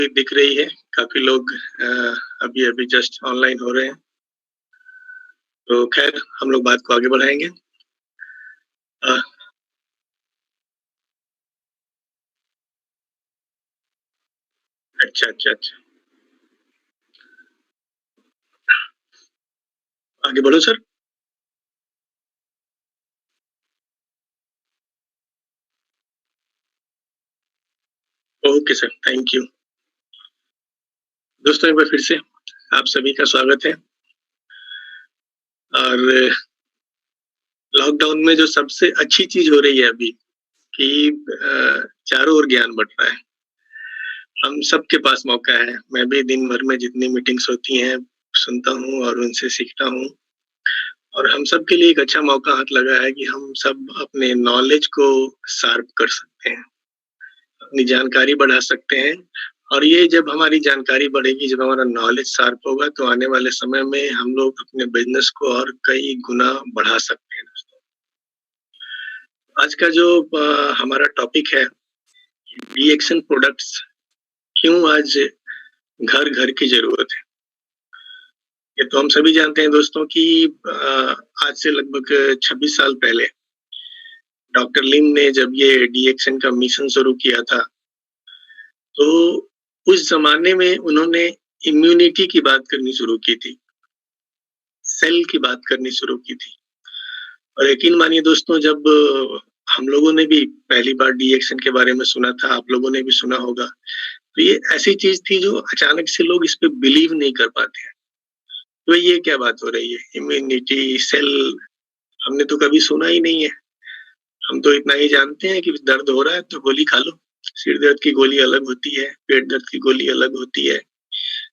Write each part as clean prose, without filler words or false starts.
भी दिख रही है, काफ़ी लोग अभी-अभी जस्ट ऑनलाइन हो रहे हैं। तो ख़ैर हम लोग बात को आगे बढ़ाएँगे। अ, अच्छा, अच्छा, अच्छा। आगे बढ़ो sir. Okay sir, thank you. दोस्तों एक बार फिर से आप सभी का स्वागत है और लॉकडाउन में जो सबसे अच्छी चीज़ हो रही है अभी कि चारों ओर ज्ञान बँट रहा है। हम सबके पास मौका है। मैं भी दिन भर में जितनी मीटिंग्स होती हैं, सुनता हूँ और उनसे सीखता हूँ और हम सब के लिए एक अच्छा मौका हाथ लगा है कि हम सब अपने नॉलेज को शार्प कर सकते हैं, अपनी जानकारी बढ़ा सकते हैं और ये जब हमारी जानकारी बढ़ेगी, जब हमारा नॉलेज शार्प होगा, तो आने वाले समय में हम लोग अपने बिज़नेस को और कई गुना बढ़ा सकते हैं दोस्तों। आज का जो हमारा टॉपिक है, रिएक्शन प्रोडक्ट्स क्यों आज घर-घर की ज़रूरत है। ये तो हम सभी जानते हैं दोस्तों कि आज से लगभग 26 साल पहले डॉक्टर लिन ने जब ये डीएक्शन का मिशन शुरू किया था, तो उस ज़माने में उन्होंने इम्यूनिटी की बात करनी शुरू की थी, सेल की बात करनी शुरू की थी और यकीन मानिए दोस्तों जब हम लोगों ने भी पहली बार डीएक्शन के बारे में सुना था, आप लोगों ने भी सुना होगा, तो ये ऐसी चीज़ थी जो अचानक से लोग इस पे बिलीव नहीं कर पाते हैं। तो ये क्या बात हो रही है? इम्यूनिटी, सेल हमने तो कभी सुना ही नहीं है। हम तो इतना ही जानते हैं कि दर्द हो रहा है तो गोली खा लो। सिर दर्द की गोली अलग होती है, पेट दर्द की गोली अलग होती है।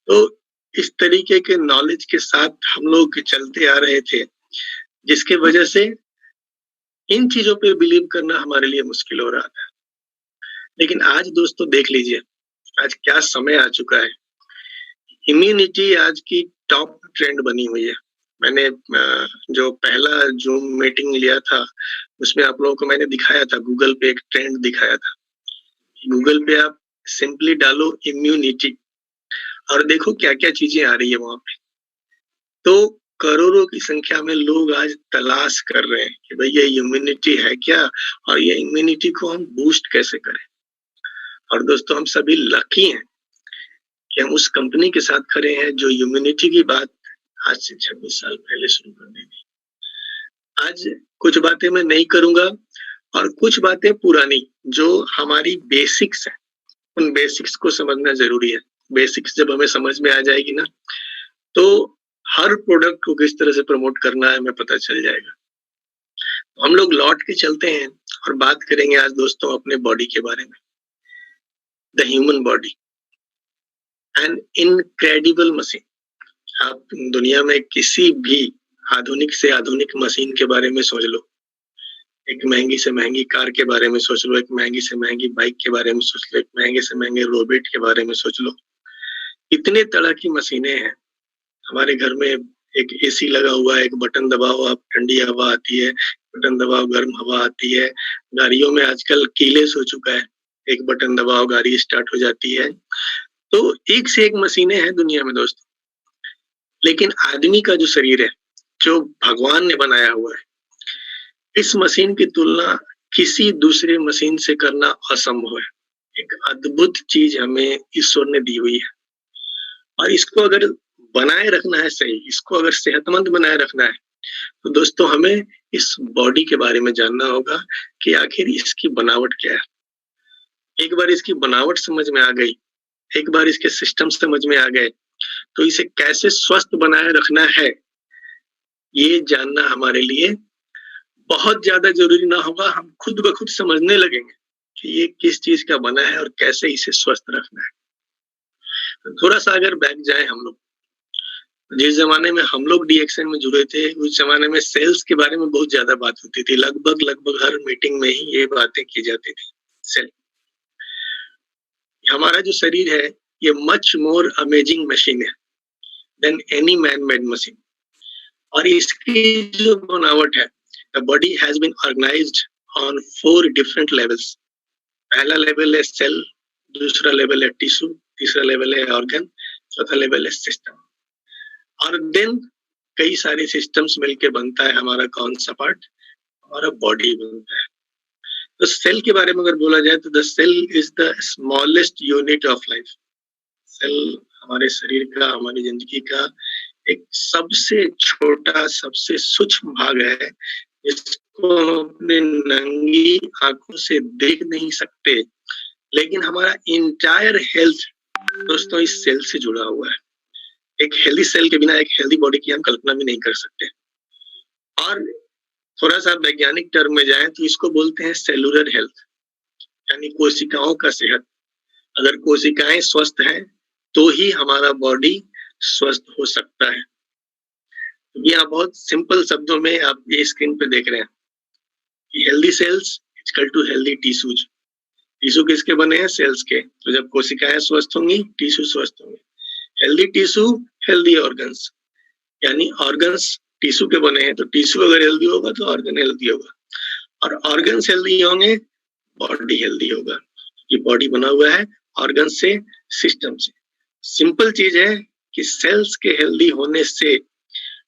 तो इस तरीके के नॉलेज के साथ हम लोग चलते आ रहे थे, जिसके वजह से इन चीज़ों पे बिलीव करना हमारे लिए मुश्किल हो रहा था। लेकिन आज दोस्तों देख लीजिए, आज क्या समय आ चुका है। इम्यूनिटी आज की टॉप ट्रेंड बनी हुई है। मैंने जो पहला ज़ूम मीटिंग लिया था, उसमें आप लोगों को मैंने दिखाया था, गूगल पे एक ट्रेंड दिखाया था। गूगल पे आप सिंपली डालो इम्यूनिटी और देखो क्या-क्या चीज़ें आ रही है वहाँ पे। तो करोड़ों की संख्या में लोग आज तलाश कर रहे हैं कि भई ये इम्यूनिटी है क्या? और ये इम्यूनिटी को हम बूस्ट कैसे करें? और दोस्तों हम सभी लकी हैं कि हम उस कंपनी के साथ खड़े हैं जो इम्यूनिटी की बात आज से 26 साल पहले शुरू कर दी थी। आज कुछ बातें मैं नहीं करूँगा और कुछ बातें पुरानी जो हमारी बेसिक्स हैं, उन बेसिक्स को समझना ज़रूरी है। बेसिक्स जब हमें समझ में आ जाएगी ना, तो हर प्रोडक्ट को किस तरह से प्रमोट करना है हमें पता चल जाएगा। हम लोग लौट के चलते हैं और बात करेंगे आज दोस्तों अपने बॉडी के बारे में। The human body, an incredible machine. आप दुनिया में किसी भी आधुनिक से आधुनिक मशीन के बारे में सोच लो। एक महँगी से महँगी कार के बारे में सोच लो, एक महँगी से महँगी बाइक के बारे में सोच लो, एक महँगे से महँगे रोबोट के बारे में सोच लो। इतने तरह की मशीनें हैं। हमारे घर में एक एसी लगा हुआ है, एक बटन दबाओ आप ठंडी हवा आती है, बटन दबाओ गर्म हवा आती है। गाड़ियों में आजकल कीलेस हो चुका है, एक बटन दबाओ गाड़ी स्टार्ट हो जाती है। तो एक से एक मशीनें हैं दुनिया में दोस्तों। लेकिन आदमी का जो शरीर है, जो भगवान ने बनाया हुआ है, इस मशीन की तुलना किसी दूसरे मशीन से करना असंभव है। एक अद्भुत चीज़ हमें ईश्वर ने दी हुई है और इसको अगर बनाए रखना है सही, इसको अगर सेहतमंद बनाए रखना है, तो दोस्तों हमें इस बॉडी के बारे में जानना होगा कि आखिर इसकी बनावट क्या है। एक बार इसकी बनावट समझ में आ गई, एक बार इसके सिस्टम समझ में आ गए, तो इसे कैसे स्वस्थ बनाए रखना है, ये जानना हमारे लिए बहुत ज़्यादा ज़रूरी ना होगा। हम खुद ब खुद समझने लगेंगे कि ये किस चीज़ का बना है और कैसे इसे स्वस्थ रखना है। तो थोड़ा-सा अगर बैक जाएँ हम लोग, जिस ज़माने में हम लोग डीएक्शन में जुड़े थे, उस ज़माने में सेल्स के बारे में बहुत ज़्यादा बात होती थी। लगभग हर मीटिंग में ही ये बातें की जाती थी। सेल हमारा जो शरीर है, ये मच मोर अमेजिंग मशीन है than any man made machine और इसकी जो बनावट है, the body has been organised on 4 different levels. पहला लेवल है सेल, दूसरा लेवल है टिश्यू, तीसरा लेवल है ऑर्गन, चौथा लेवल है सिस्टम। और देन कई सारे सिस्टम्स मिलके बनता है हमारा कौन सा पार्ट, हमारा बॉडी बनता है। तो सेल के बारे में अगर बोला जाए तो the cell is the smallest unit of life. Cell हमारे शरीर का, हमारी जिंदगी का एक सबसे छोटा, सबसे सूक्ष्म भाग है, जिसको हम अपने नंगी आंखों से देख नहीं सकते, लेकिन हमारा इंटायर हेल्थ दोस्तों इस सेल से जुड़ा हुआ है। एक हेल्दी सेल के बिना एक हेल्दी बॉडी की हम कल्पना भी नहीं कर सकते। और थोड़ा सा वैज्ञानिक टर्म में जाएं तो इसको बोलते हैं सेलुलर हेल्थ, यानी कोशिकाओं का सेहत। अगर कोशिकाएं स्वस्थ हैं तो ही हमारा बॉडी स्वस्थ हो सकता है। यहाँ बहुत सिंपल शब्दों में आप ये स्क्रीन पे देख रहे हैं कि healthy cells equal to healthy tissues. Tissue किसके बने हैं? सेल्स के। तो जब कोशिकाएं स्वस्थ होंगी, टिश्यू स्वस्थ होंगे। हेल्दी टिश्यू, हेल्दी ऑर्गन्स, यानी ऑर्गन्स टिश्यू के बने हैं, तो टिश्यू अगर हेल्दी होगा तो ऑर्गन हेल्दी होगा, और ऑर्गन्स हेल्दी होंगे, बॉडी हेल्दी होगा। ये बॉडी बना हुआ है ऑर्गन से, सिस्टम से। सिंपल चीज है कि सेल्स के हेल्दी होने से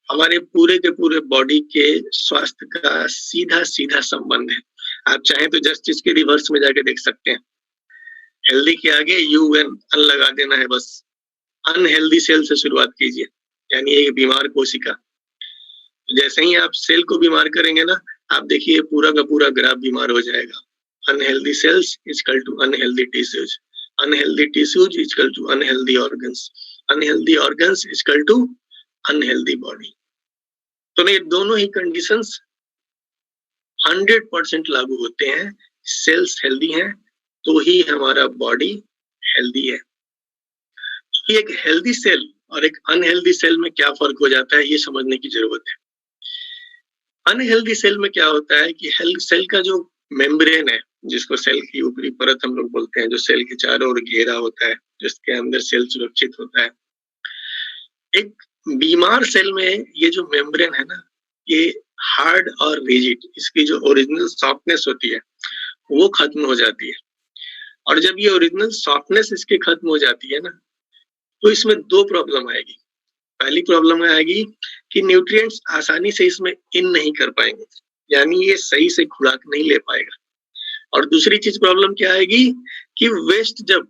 हमारे पूरे के पूरे बॉडी के स्वास्थ्य का सीधा सीधा संबंध है। आप चाहें तो जस्ट इसके रिवर्स में जाके देख सकते हैं। हेल्दी के आगे UN अन लगा देना है बस। अनहेल्दी सेल से शुरुआत कीजिए, यानी एक बीमार कोशिका। जैसे ही आप सेल को बीमार करेंगे ना, आप देखिए पूरा का पूरा ग्राफ बीमार हो जाएगा। Unhealthy cells equal to unhealthy tissues, unhealthy tissues equal to unhealthy organs, unhealthy organs equal to unhealthy body. तो ये दोनों ही कंडीशंस 100% लागू होते हैं। सेल्स हेल्दी हैं तो ही हमारा बॉडी हेल्दी है। तो एक हेल्दी सेल और एक अनहेल्दी सेल में क्या फर्क हो जाता है, ये समझने की जरूरत है। अनहेल्दी सेल में क्या होता है कि सेल का जो मेम्ब्रेन है, जिसको सेल की ऊपरी परत हम लोग बोलते हैं, जो सेल के चारों ओर घेरा होता है, जिसके अंदर सेल सुरक्षित होता है। एक बीमार सेल में ये जो मेम्ब्रेन है ना, ये हार्ड और रिजिड, इसकी जो ओरिजिनल सॉफ्टनेस होती है वो खत्म हो जाती है। और जब ये ओरिजिनल सॉफ्टनेस इसकी खत्म हो जाती है ना, तो इसमें दो प्रॉब्लम आएगी। पहली प्रॉब्लम आएगी कि न्यूट्रिएंट्स आसानी से इसमें इन नहीं कर पाएंगे, यानी ये सही से खुराक नहीं ले पाएगा। और दूसरी चीज प्रॉब्लम क्या आएगी कि वेस्ट, जब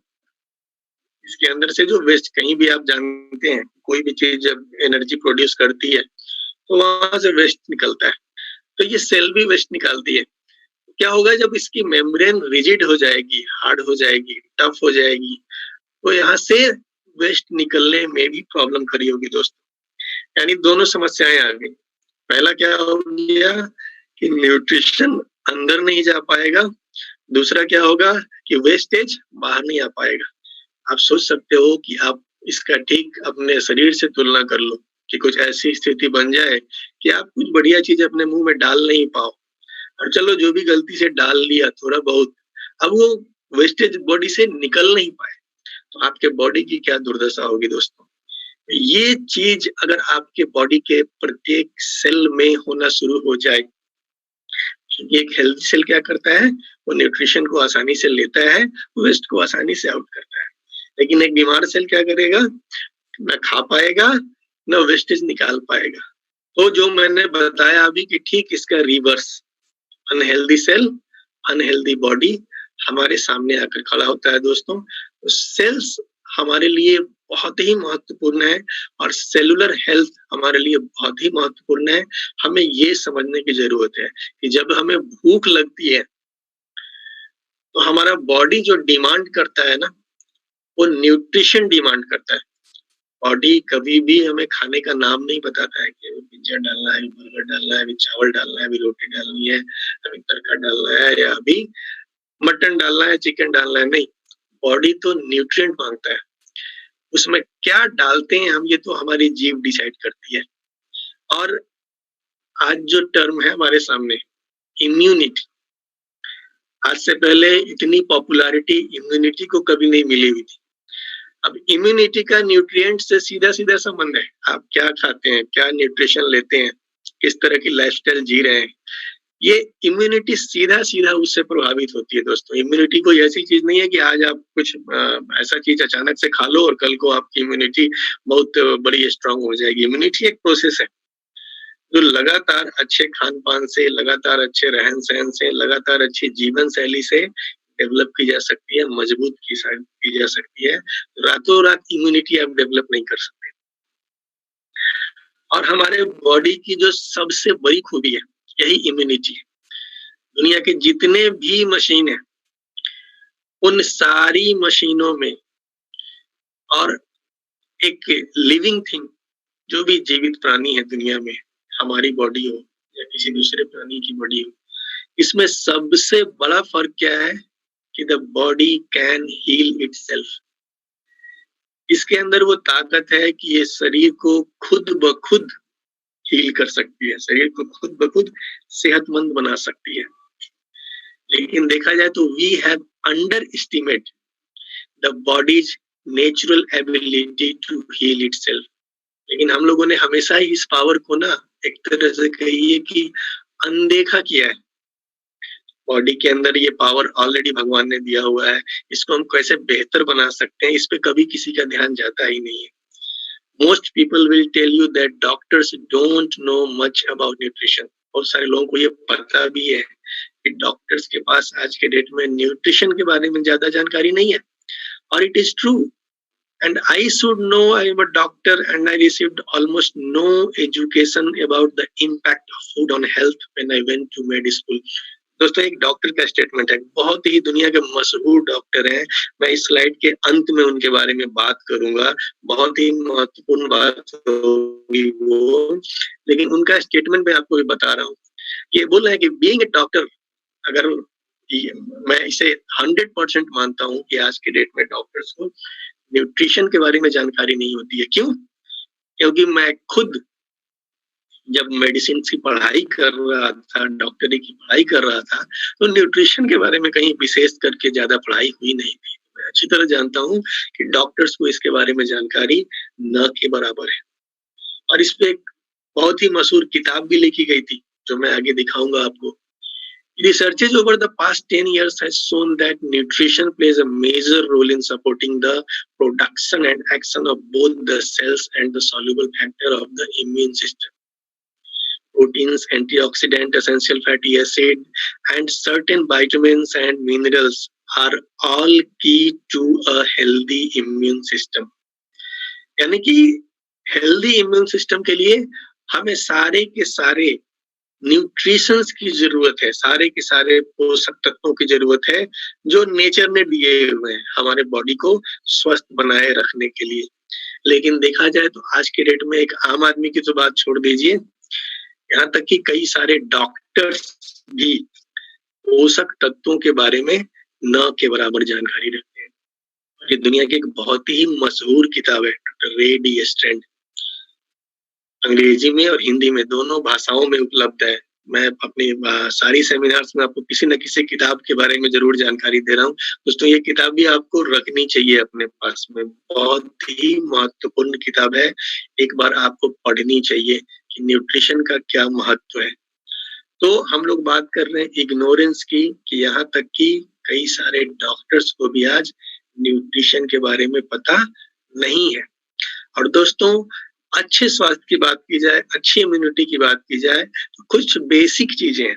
इसके अंदर से जो वेस्ट, कहीं भी आप जानते हैं कोई भी चीज जब एनर्जी प्रोड्यूस करती है तो वहां से वेस्ट निकलता है, तो ये सेल भी वेस्ट निकालती है। क्या होगा जब इसकी मेम्ब्रेन रिजिड हो जाएगी, हार्ड हो जाएगी, टफ हो जाएगी, तो यहाँ से वेस्ट निकलने में भी प्रॉब्लम खड़ी होगी दोस्तों। यानी दोनों समस्याएं आ गई। पहला क्या हो गया कि न्यूट्रिशन अंदर नहीं जा पाएगा, दूसरा क्या होगा कि वेस्टेज बाहर नहीं आ पाएगा। आप सोच सकते हो कि आप इसका ठीक अपने शरीर से तुलना कर लो कि कुछ ऐसी स्थिति बन जाए कि आप कुछ बढ़िया चीज अपने मुंह में डाल नहीं पाओ, और चलो जो भी गलती से डाल लिया थोड़ा बहुत, अब वो वेस्टेज बॉडी से निकल नहीं पाए, तो आपके बॉडी की क्या दुर्दशा होगी दोस्तों। ये चीज अगर आपके बॉडी के प्रत्येक सेल में होना शुरू हो जाए, एक हेल्दी सेल क्या करता है, वो न्यूट्रिशन को आसानी से लेता है, वेस्ट को आसानी से आउट करता है। लेकिन एक बीमार सेल क्या करेगा, न खा पाएगा न वेस्टेज निकाल पाएगा। तो जो मैंने बताया अभी कि ठीक इसका reverse, unhealthy cell, unhealthy body हमारे सामने आकर खड़ा होता है दोस्तों। तो सेल्स हमारे लिए बहुत ही महत्वपूर्ण है और सेलुलर हेल्थ हमारे लिए बहुत ही महत्वपूर्ण है। हमें ये समझने की जरूरत है कि जब हमें भूख लगती है तो हमारा बॉडी जो डिमांड करता है ना, वो न्यूट्रिशन डिमांड करता है। बॉडी कभी भी हमें खाने का नाम नहीं बताता है कि अभी पिज्जा डालना है, अभी बर्गर डालना है, अभी चावल डालना है, अभी रोटी डालनी है, अभी तड़का डालना है, या अभी मटन डालना है, चिकन डालना है। नहीं, बॉडी तो न्यूट्रिएंट मांगता है। उसमें क्या डालते हैं हम, ये तो हमारी जीभ डिसाइड करती है। और आज जो टर्म है हमारे सामने, इम्यूनिटी, आज से पहले इतनी पॉपुलैरिटी इम्यूनिटी को कभी नहीं मिली हुई थी। अब इम्यूनिटी का न्यूट्रिएंट से सीधा सीधा संबंध है। आप क्या खाते हैं, क्या न्यूट्रिशन लेते हैं, किस तरह की लाइफस्टाइल जी रहे हैं, ये इम्यूनिटी सीधा-सीधा उससे प्रभावित होती है दोस्तों। इम्यूनिटी कोई ऐसी चीज़ नहीं है कि आज आप कुछ ऐसा चीज़ अचानक से खा लो और कल को आपकी इम्यूनिटी बहुत बड़ी स्ट्रॉन्ग हो जाएगी। इम्यूनिटी एक प्रोसेस है, जो लगातार अच्छे खान-पान से, लगातार अच्छे रहन-सहन से, लगातार अच्छी जीवन शैली से डेवलप की जा सकती है, मजबूत की जा सकती है। रातों-रात इम्यूनिटी आप डेवलप नहीं कर सकते। और हमारे बॉडी की जो सबसे बड़ी खूबी है, यही इम्यूनिटी है। दुनिया के जितने भी मशीन हैं, उन सारी मशीनों में और एक लिविंग थिंग, जो भी जीवित प्राणी है दुनिया में, हमारी बॉडी हो या किसी दूसरे प्राणी की बॉडी हो, इसमें सबसे बड़ा फ़र्क क्या है कि the body can heal itself. इसके अंदर वो ताकत है कि ये शरीर को खुद ब खुद हील कर सकती है, शरीर को खुद ब खुद सेहतमंद बना सकती है। लेकिन देखा जाए तो we have underestimate the body's natural ability to heal itself. लेकिन हम लोगों ने हमेशा ही इस पावर को ना एक तरह से कहिए कि अनदेखा किया है। बॉडी के अंदर ये पावर ऑलरेडी भगवान ने दिया हुआ है, इसको हम कैसे बेहतर बना सकते हैं, इस पे कभी किसी का ध्यान जाता ही नहीं है। Most people will tell you that doctors don't know much about nutrition. बहुत सारे लोगों को ये पता भी है कि डॉक्टर्स के पास आज के डेट में न्यूट्रिशन के बारे में ज्यादा जानकारी नहीं है, और it is true. And I should know, I am a doctor and I received almost no education about the impact of food on health when I went to med school. दोस्तों एक डॉक्टर का statement है, बहुत ही दुनिया के मशहूर doctor हैं। मैं इस स्लाइड के अंत में उनके बारे में बात करूंगा, बहुत ही महत्वपूर्ण बात होगी वो, लेकिन उनका स्टेटमेंट मैं आपको भी बता रहा हूँ। ये बोल रहे हैं कि बीइंग ए डॉक्टर, अगर मैं इसे 100% मानता हूँ कि आज के डेट में डॉक्टर्स को न्यूट्रिशन के बारे में जानकारी नहीं होती है। क्यों? क्योंकि मैं खुद जब मेडिसिन की पढ़ाई कर रहा था, डॉक्टरी की पढ़ाई कर रहा था, तो न्यूट्रिशन के बारे में कहीं विशेष करके ज़्यादा पढ़ाई हुई नहीं थी। मैं अच्छी तरह जानता हूँ कि डॉक्टर्स को इसके बारे में जानकारी न के बराबर है। और इस पे एक बहुत ही मशहूर किताब भी लिखी गई थी, जो मैं आगे दिखाऊँगा आपको। Researches over the past 10 years has shown that nutrition plays a major role in supporting the production and action of both the cells and the soluble factor of the immune system. Proteins, antioxidant, essential fatty acid, and certain vitamins and minerals are all key to a healthy immune system. यानी कि healthy immune system के लिए हमें सारे के सारे nutritions की जरूरत है, सारे के सारे पोषक तत्वों की जरूरत है, जो नेचर ने दिए हुए हैं हमारे बॉडी को स्वस्थ बनाए रखने के लिए। लेकिन देखा जाए तो आज के डेट में एक आम आदमी की तो बात छोड़ दीजिए, यहाँ तक कि कई सारे डॉक्टर्स भी पोषक तत्वों के बारे में न के बराबर जानकारी रखते हैं। ये दुनिया की एक बहुत ही मशहूर किताब है, डॉक्टर रे डी स्ट्रैंड। अंग्रेजी में और हिंदी में दोनों भाषाओं में उपलब्ध है। मैं अपनी सारी सेमिनार्स में आपको किसी न किसी किताब के बारे में ज़रूर जानकारी दे रहा हूँ। दोस्तों ये किताब भी आपको रखनी चाहिए अपने पास में, बहुत ही महत्वपूर्ण किताब है। एक बार आपको पढ़नी चाहिए कि न्यूट्रिशन का क्या महत्व है। तो हम लोग बात कर रहे हैं इग्नोरेंस की, कि यहाँ तक कि कई सारे डॉक्टर्स को भी आज न्यूट्रिशन के बारे में पता नहीं है। और दोस्तों अच्छे स्वास्थ्य की बात की जाए, अच्छी इम्यूनिटी की बात की जाए, तो कुछ बेसिक चीजें हैं।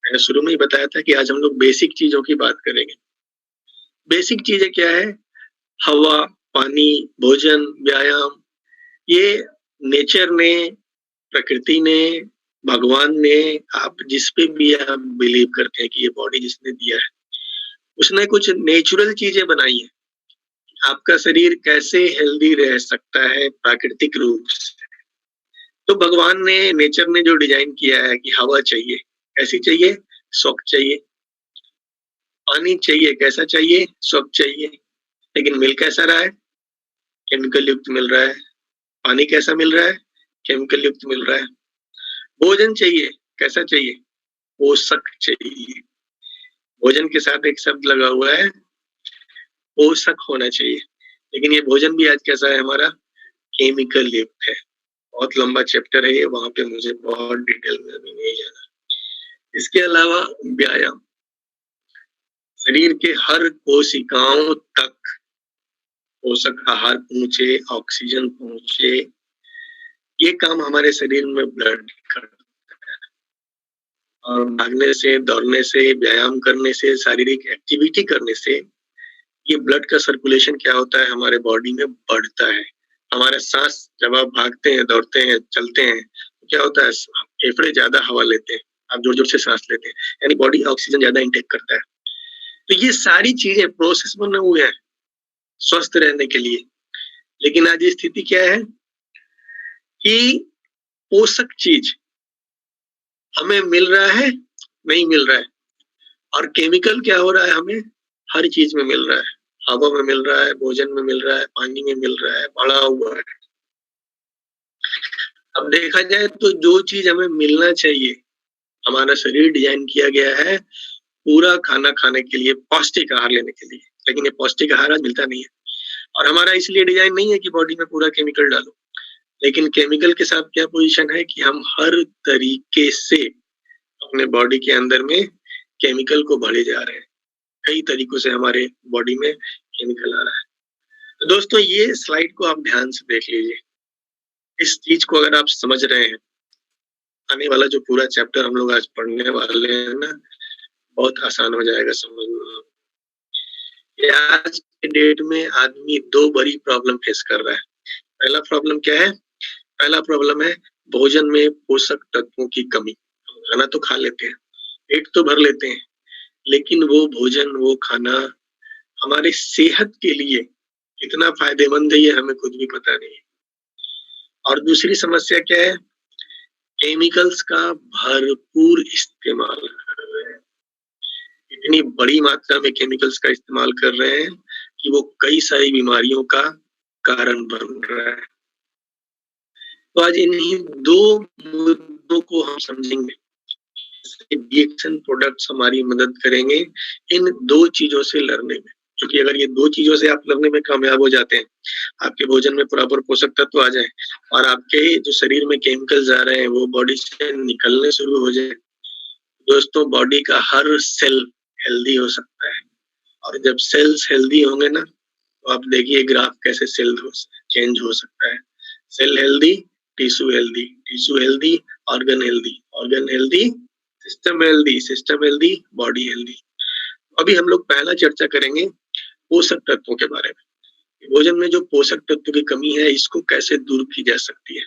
मैंने शुरू में ही बताया था कि आज हम लोग बेसिक चीजों की बात करेंगे। बेसिक चीजें क्या है? हवा, पानी, भोजन, व्यायाम, ये नेचर ने, प्रकृति ने, भगवान ने, आप जिस पे भी आप बिलीव करते हैं कि ये बॉडी जिसने दिया है, उसने कुछ नेचुरल चीजें बनाई हैं। आपका शरीर कैसे हेल्दी रह सकता है प्राकृतिक रूप से। तो भगवान ने, नेचर ने जो डिजाइन किया है कि हवा चाहिए, कैसी चाहिए? स्वच्छ चाहिए। पानी चाहिए, कैसा चाहिए? स्वच्छ चाहिए। लेकिन मिल कैसा रहा है? केमिकल युक्त मिल रहा है। पानी कैसा मिल रहा है? केमिकल युक्त मिल रहा है। भोजन चाहिए, कैसा चाहिए? पोषक चाहिए। भोजन के साथ एक शब्द लगा हुआ है, पोषक होना चाहिए। लेकिन ये भोजन भी आज कैसा है हमारा? केमिकल युक्त है। बहुत लंबा चैप्टर है ये, वहाँ पे मुझे बहुत डिटेल में अभी नहीं जाना। इसके अलावा व्यायाम, शरीर के हर कोशिकाओं तक पोषक आहार पहुंचे, ऑक्सीजन पहुंचे, ये काम हमारे शरीर में ब्लड करता है। और भागने से, दौड़ने से, व्यायाम करने से, शारीरिक एक्टिविटी करने से ये ब्लड का सर्कुलेशन क्या होता है हमारे बॉडी में बढ़ता है। हमारा सांस, जब आप भागते हैं, दौड़ते हैं, चलते हैं, तो क्या होता है, फेफड़े ज्यादा हवा लेते हैं, आप जोर जोर से सांस लेते हैं, यानी बॉडी ऑक्सीजन ज्यादा इंटेक करता है। तो ये सारी चीजें प्रोसेस बने हुए हैं स्वस्थ रहने के लिए। लेकिन आज स्थिति क्या है कि पोषक चीज हमें मिल रहा है, नहीं मिल रहा है, और केमिकल क्या हो रहा है, हमें हर चीज में मिल रहा है, हवा में मिल रहा है, भोजन में मिल रहा है, पानी में मिल रहा है, बढ़ा हुआ है। अब देखा जाए तो जो चीज हमें मिलना चाहिए, हमारा शरीर डिजाइन किया गया है पूरा खाना खाने के लिए, पौष्टिक आहार लेने के लिए, लेकिन ये पौष्टिक आहार आज मिलता नहीं है। और हमारा इसलिए डिजाइन नहीं है कि बॉडी में पूरा केमिकल डालो, लेकिन केमिकल के साथ क्या पोजीशन है कि हम हर तरीके से अपने बॉडी के अंदर में केमिकल को भरे जा रहे हैं। कई तरीकों से हमारे बॉडी में केमिकल आ रहा है। तो दोस्तों, ये स्लाइड को आप ध्यान से देख लीजिए। इस चीज को अगर आप समझ रहे हैं, आने वाला जो पूरा चैप्टर हम लोग आज पढ़ने वाले हैं ना, बहुत आसान हो जाएगा समझना। आज के डेट में आदमी दो बड़ी प्रॉब्लम फेस कर रहा है। पहला प्रॉब्लम क्या है? पहला प्रॉब्लम है भोजन में पोषक तत्वों की कमी। खाना तो खा लेते हैं, पेट तो भर लेते हैं, लेकिन वो भोजन, वो खाना हमारे सेहत के लिए कितना फायदेमंद है ये हमें खुद भी पता नहीं है। और दूसरी समस्या क्या है? केमिकल्स का भरपूर इस्तेमाल कर रहे हैं। इतनी बड़ी मात्रा में केमिकल्स का इस्तेमाल कर रहे हैं कि वो कई सारी बीमारियों का कारण बन रहा है। तो आज इन्हीं दो मुद्दों को हम समझेंगे। रिएक्शन प्रोडक्ट्स हमारी मदद करेंगे इन दो चीजों से लड़ने में, क्योंकि अगर ये दो चीजों से आप लड़ने में कामयाब हो जाते हैं, आपके भोजन में प्रॉपर पोषक तत्व आ जाए और आपके जो शरीर में केमिकल्स आ रहे हैं वो बॉडी से निकलने शुरू हो जाए, दोस्तों बॉडी का हर सेल हेल्दी हो सकता है। और जब सेल्स हेल्दी होंगे ना, तो आप देखिए ग्राफ कैसे सेल चेंज हो सकता है। Cell healthy, tissue healthy, tissue healthy, organ healthy, organ healthy, system healthy, system healthy, body healthy. अभी हम लोग पहला चर्चा करेंगे पोषक तत्वों के बारे में। भोजन में जो पोषक तत्व की कमी है, इसको कैसे दूर की जा सकती है।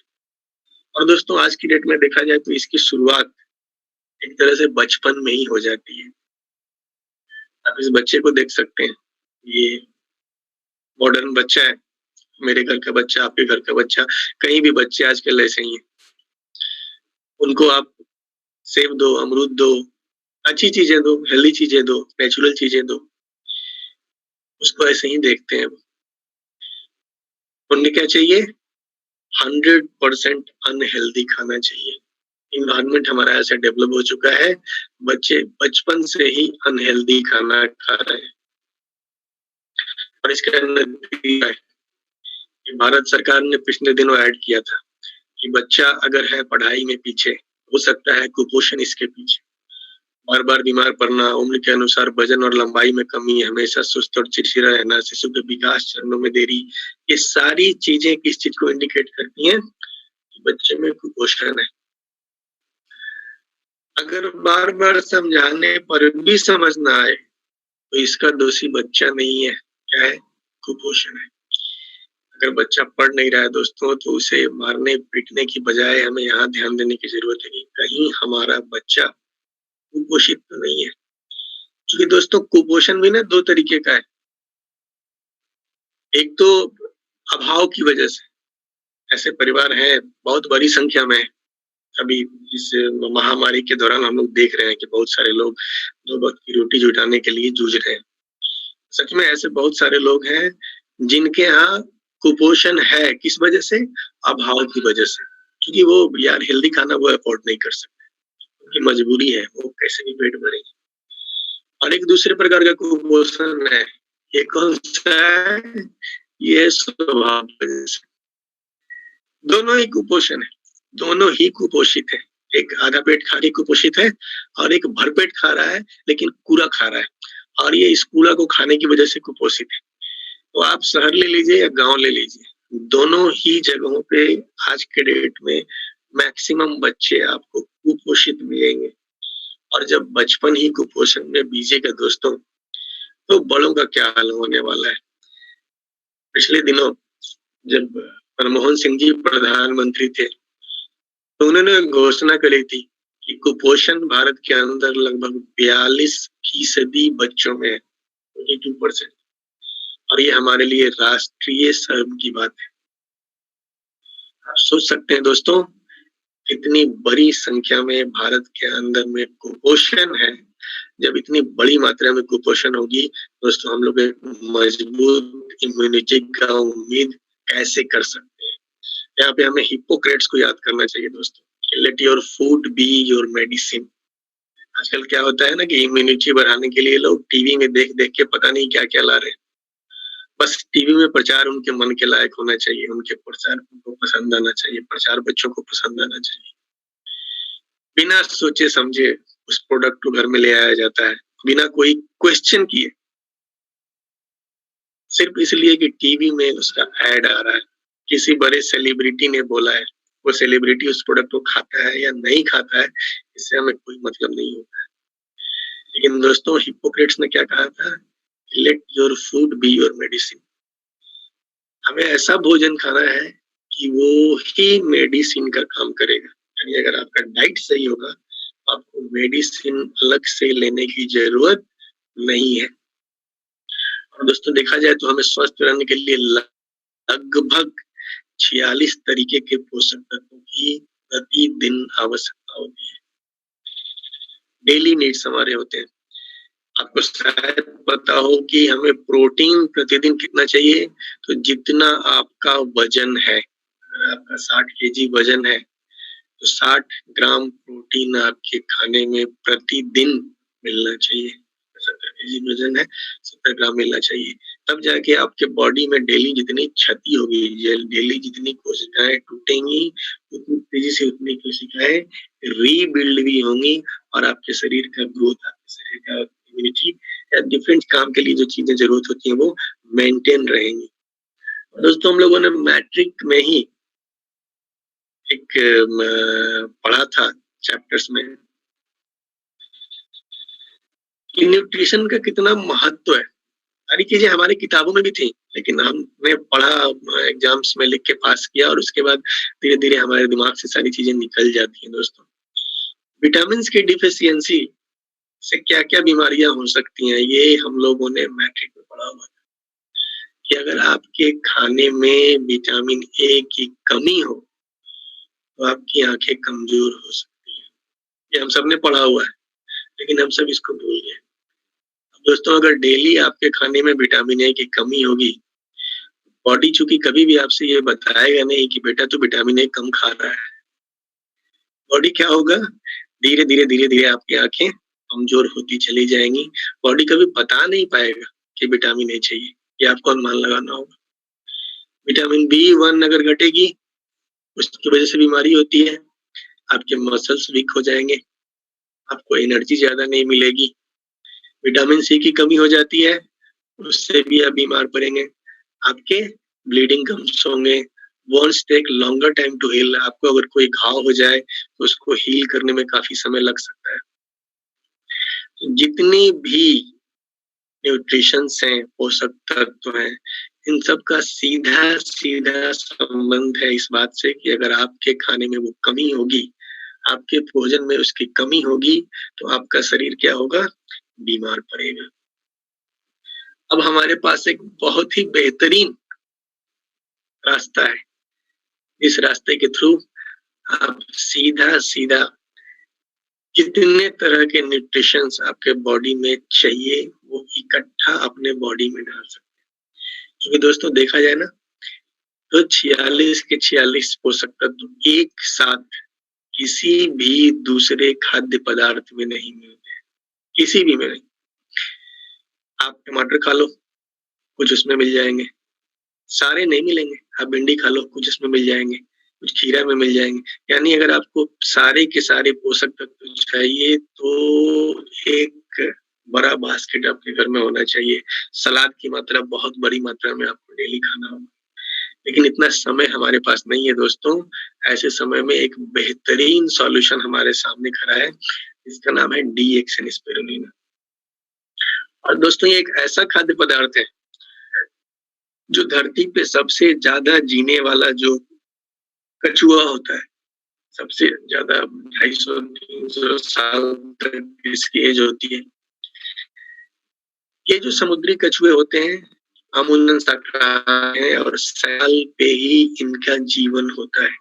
और दोस्तों, आज की डेट में देखा जाए तो इसकी शुरुआत एक तरह से बचपन में ही हो जाती है। आप इस बच्चे को देख सकते हैं, ये मॉडर्न बच्चा है, मेरे घर का बच्चा, आपके घर का बच्चा, कहीं भी बच्चे आजकल ऐसे ही हैं। उनको आप सेब दो, अमरूद दो, अच्छी चीजें दो, हेल्दी चीजें दो, नेचुरल चीजें दो, उसको ऐसे ही देखते हैं। उन्हें क्या चाहिए? 100% अनहेल्दी खाना चाहिए। इन्वायरमेंट हमारा ऐसा डेवलप हो चुका है, बच्चे बचपन से ही अनहेल्दी खाना खा रहे हैं। और इसका नतीजा है, भारत सरकार ने पिछले दिनों ऐड किया था कि बच्चा अगर है पढ़ाई में पीछे, हो सकता है कुपोषण इसके पीछे। बार बार बीमार पड़ना, उम्र के अनुसार वजन और लंबाई में कमी, हमेशा सुस्त और चिड़चिड़ा रहना, शिशु के विकास चरणों में देरी, ये सारी चीजें किस चीज को इंडिकेट करती हैं कि बच्चे में कुपोषण है। अगर बार बार समझाने पर भी समझ ना आए तो इसका दोषी बच्चा नहीं है, क्या है? कुपोषण है। अगर बच्चा पढ़ नहीं रहा है दोस्तों, तो उसे मारने पीटने की बजाय हमें यहाँ ध्यान देने की जरूरत है कि कहीं हमारा बच्चा कुपोषित तो नहीं है। क्योंकि दोस्तों कुपोषण भी ना दो तरीके का है। एक तो अभाव की वजह से, ऐसे परिवार हैं बहुत बड़ी संख्या में। अभी इस महामारी के दौरान हम लोग देख रहे हैं कि बहुत सारे लोग दो वक्त की रोटी जुटाने के लिए जूझ रहे हैं। सच में ऐसे बहुत सारे लोग हैं जिनके यहाँ कुपोषण है। किस वजह से? अभाव की वजह से। क्योंकि वो यार हेल्दी खाना वो अफोर्ड नहीं कर सकते, उनकी मजबूरी है, वो कैसे भी पेट भरेंगे। और एक दूसरे प्रकार का कुपोषण है, ये कौन सा है? ये स्वभाव की वजह से। दोनों ही कुपोषण है, दोनों ही कुपोषित है। एक आधा पेट खा के कुपोषित है और एक भरपेट खा रहा है लेकिन कूड़ा खा रहा है, और ये इस कूड़ा को खाने की वजह से कुपोषित है। तो आप शहर ले लीजिए या गाँव ले लीजिए, दोनों ही जगहों पे आज के डेट में मैक्सिमम बच्चे आपको कुपोषित मिलेंगे। और जब बचपन ही कुपोषण में बीजेगा दोस्तों, तो बड़ों का क्या हाल होने वाला है। पिछले दिनों जब मनमोहन सिंह जी प्रधानमंत्री थे, तो उन्होंने घोषणा करी थी कि कुपोषण भारत के अंदर लगभग 42% बच्चों में है, 42%, और ये हमारे लिए राष्ट्रीय शर्म की बात है। आप सोच सकते हैं दोस्तों, कितनी बड़ी संख्या में भारत के अंदर में कुपोषण है। जब इतनी बड़ी मात्रा में कुपोषण होगी दोस्तों, हम लोग एक मजबूत इम्यूनिटी का उम्मीद कैसे कर सकते हैं। यहाँ पे हमें हिप्पोक्रेट्स को याद करना चाहिए दोस्तों, let your food be your medicine. आजकल क्या होता है ना कि इम्यूनिटी बढ़ाने के लिए लोग टीवी में देख देख के पता नहीं क्या क्या ला रहे हैं। बस टीवी में प्रचार उनके मन के लायक होना चाहिए, उनके प्रचार को पसंद आना चाहिए, प्रचार बच्चों को पसंद आना चाहिए। बिना सोचे समझे उस प्रोडक्ट को घर में ले आया जाता है, बिना कोई क्वेश्चन किए, सिर्फ इसलिए कि टीवी में उसका ऐड आ रहा है, किसी बड़े सेलिब्रिटी ने बोला है। वो सेलिब्रिटी उस प्रोडक्ट को खाता है या नहीं खाता है, इससे हमें कोई मतलब नहीं होता है। लेकिन दोस्तों, हिप्पोक्रेट्स ने क्या कहा था? Let your food be your medicine. हमें ऐसा भोजन खाना है कि वो ही मेडिसिन का काम करेगा। यानी अगर आपका डाइट सही होगा, आपको मेडिसिन अलग से लेने की जरूरत नहीं है। और दोस्तों, देखा जाए तो हमें स्वस्थ रहने के लिए लगभग 46 तरीके के पोषक तत्वों की प्रतिदिन आवश्यकता होती है। डेली नीड्स हमारे होते हैं। आपको शायद पता हो कि हमें प्रोटीन प्रतिदिन कितना चाहिए, तो जितना आपका वजन है। अगर आपका 60 केजी वजन है, तो 60 ग्राम प्रोटीन आपके खाने में प्रतिदिन मिलना चाहिए। 70 केजी वजन है, 70 ग्राम मिलना चाहिए। तब जाके आपके बॉडी में डेली जितनी क्षति होगी, डेली जितनी कोशिकाएं टूटेंगी, उतनी तेजी से उतनी कोशिकाएं रीबिल्ड भी होंगी, और आपके शरीर का ग्रोथ, आपके शरीर का इम्यूनिटी या डिफरेंट काम के लिए जो चीजें जरूरत होती है वो मेंटेन रहेंगी। दोस्तों, हम लोगों ने मैट्रिक में ही एक पढ़ा था चैप्टर्स में कि न्यूट्रिशन का कितना महत्व है। सारी चीजें हमारी किताबों में भी थी, लेकिन हमने पढ़ा, एग्जाम्स में लिख के पास किया, और उसके बाद धीरे धीरे हमारे दिमाग से सारी चीजें निकल जाती हैं। दोस्तों, विटामिन की डिफिशियंसी से क्या क्या बीमारियां हो सकती हैं, ये हम लोगों ने मैट्रिक में पढ़ा हुआ था कि अगर आपके खाने में विटामिन ए की कमी हो तो आपकी आंखें कमजोर हो सकती हैं। ये हम सबने पढ़ा हुआ है, लेकिन हम सब इसको भूल गए। दोस्तों, अगर डेली आपके खाने में विटामिन ए की कमी होगी, बॉडी चूंकि कभी भी आपसे ये बताएगा नहीं कि बेटा तू विटामिन ए कम खा रहा है। बॉडी क्या होगा, धीरे धीरे धीरे धीरे आपकी आंखें कमजोर होती चली जाएंगी। बॉडी कभी बता नहीं पाएगा कि विटामिन ए चाहिए, ये आपको अनुमान लगाना होगा। विटामिन B1 अगर घटेगी, उसकी वजह से बीमारी होती है, आपके मसल्स वीक हो जाएंगे, आपको एनर्जी ज्यादा नहीं मिलेगी। विटामिन सी की कमी हो जाती है, उससे भी आप बीमार पड़ेंगे, आपके ब्लीडिंग गम्स होंगे, wounds take longer time to heal. आपको अगर कोई घाव हो जाए तो उसको हील करने में काफी समय लग सकता है। जितनी भी न्यूट्रिशंस हैं, पोषक तत्व हैं, इन सब का सीधा सीधा संबंध है इस बात से कि अगर आपके खाने में वो कमी होगी, आपके भोजन में उसकी कमी होगी, तो आपका शरीर क्या होगा, बीमार पड़ेगा। अब हमारे पास एक बहुत ही बेहतरीन रास्ता है। इस रास्ते के थ्रू आप सीधा सीधा कितने तरह के न्यूट्रिशंस आपके बॉडी में चाहिए वो इकट्ठा अपने बॉडी में डाल सकते हैं। क्योंकि दोस्तों, देखा जाए ना तो 46 के 46 पोषक तत्व एक साथ किसी भी दूसरे खाद्य पदार्थ में नहीं मिलते, किसी भी में नहीं। आप टमाटर खा लो, कुछ उसमें मिल जाएंगे, सारे नहीं मिलेंगे। आप भिंडी खा लो, कुछ उसमें मिल जाएंगे, कुछ खीरा में मिल जाएँगे। यानी अगर आपको सारे के सारे पोषक तत्व चाहिए तो एक बड़ा बास्केट आपके घर में होना चाहिए। सलाद की मात्रा बहुत बड़ी मात्रा में आपको डेली खाना होगा। लेकिन इतना समय हमारे पास नहीं है दोस्तों। ऐसे समय में एक बेहतरीन सॉल्यूशन हमारे सामने खड़ा है, जिसका नाम है डी-एक्सेन स्पिरुलिना। और दोस्तों ये एक ऐसा खाद्य पदार्थ है, जो धरती पे सबसे ज़्यादा जीने वाला जो कछुआ होता है, सबसे ज़्यादा 250-300 साल तक इसकी एज होती है। ये जो समुद्री कछुए होते हैं, अमूमन शाकाहारी हैं और साल पे ही इनका जीवन होता है।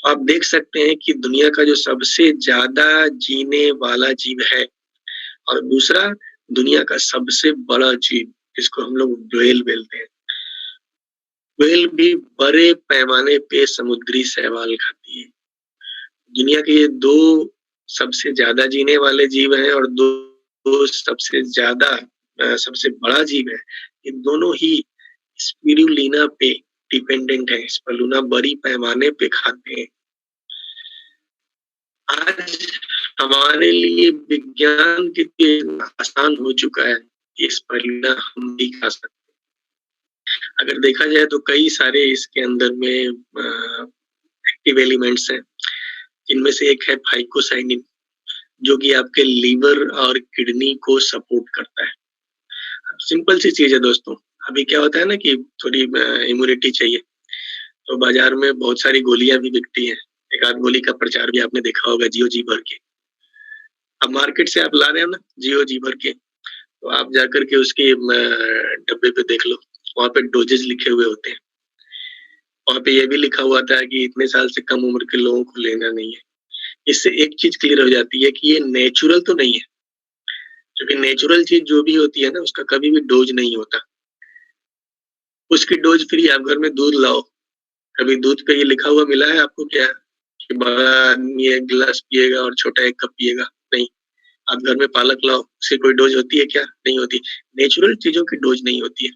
आप देख सकते हैं कि दुनिया का जो सबसे ज़्यादा जीने वाला जीव है और दूसरा दुनिया का सबसे बड़ा जीव, जिसको हम लोग व्हेल बोलते हैं। व्हेल भी बड़े पैमाने पे समुद्री शैवाल खाती है। दुनिया के ये 2 सबसे ज़्यादा जीने वाले जीव हैं और 2 सबसे ज़्यादा सबसे बड़ा जीव है। ये दोनों ही स्पिरुलिना पे डिपेंडेंट है। स्पिरुलिना बड़ी पैमाने पे खाते हैं। आज हमारे लिए विज्ञान कितना आसान हो चुका है, ये स्पिरुलिना हम भी खा सकते हैं। अगर देखा जाए तो कई सारे इसके अंदर में एक्टिव एलिमेंट्स हैं, जिनमें से एक है फाइकोसाइनिन, जो कि आपके लीवर और किडनी को सपोर्ट करता है। सिंपल सी चीज़ है दोस्तों। अभी क्या होता है ना कि थोड़ी इम्यूनिटी चाहिए, तो बाज़ार में बहुत सारी गोलियाँ भी बिकती हैं। एक आध गोली का प्रचार भी आपने देखा होगा जियो जी भर के। अब मार्केट से आप ला रहे हो ना जियो जी भर के, तो आप जाकर के उसके डब्बे पे देख लो, वहाँ पे डोजेज़ लिखे हुए होते हैं। वहाँ पे ये भी लिखा हुआ था कि इतने साल से कम उम्र के लोगों को लेना नहीं है। इससे एक चीज़ क्लियर हो जाती है कि ये नेचुरल तो नहीं है, क्योंकि नेचुरल चीज़ जो भी होती है ना, उसका कभी भी डोज़ नहीं होता। उसकी डोज़ फ्री, आप घर में दूध लाओ, कभी दूध पे ये लिखा हुआ मिला है आपको क्या कि बड़ा आदमी 1 गिलास पिएगा और छोटा 1 कप पिएगा? नहीं। आप घर में पालक लाओ, उसकी कोई डोज़ होती है क्या? नहीं होती। नेचुरल चीज़ों की डोज़ नहीं होती है।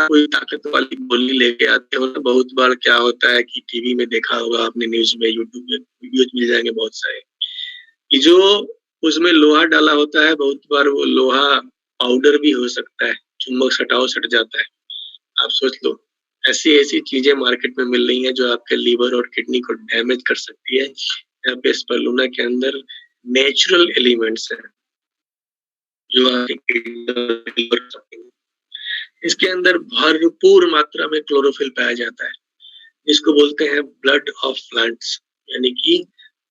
कोई ताकत वाली गोली लेके आते हो ना, बहुत बार क्या होता है कि टीवी में देखा होगा आपने, न्यूज़ में, यूट्यूब में वीडियोज़ मिल जाएँगे बहुत सारे, कि जो उसमें लोहा डाला होता है, बहुत बार वो लोहा पाउडर भी हो सकता है, चुम्बक सटाओ सट जाता है। आप सोच लो, ऐसी-ऐसी चीज़ें मार्केट में मिल रही हैं जो आपके लीवर और किडनी को डैमेज कर सकती है। यहाँ पे स्पिरुलिना के अंदर नेचुरल एलिमेंट्स हैं, जो आपके किडनी और इसके अंदर भरपूर मात्रा में क्लोरोफिल पाया जाता है, जिसको बोलते हैं ब्लड ऑफ प्लांट्स, यानी कि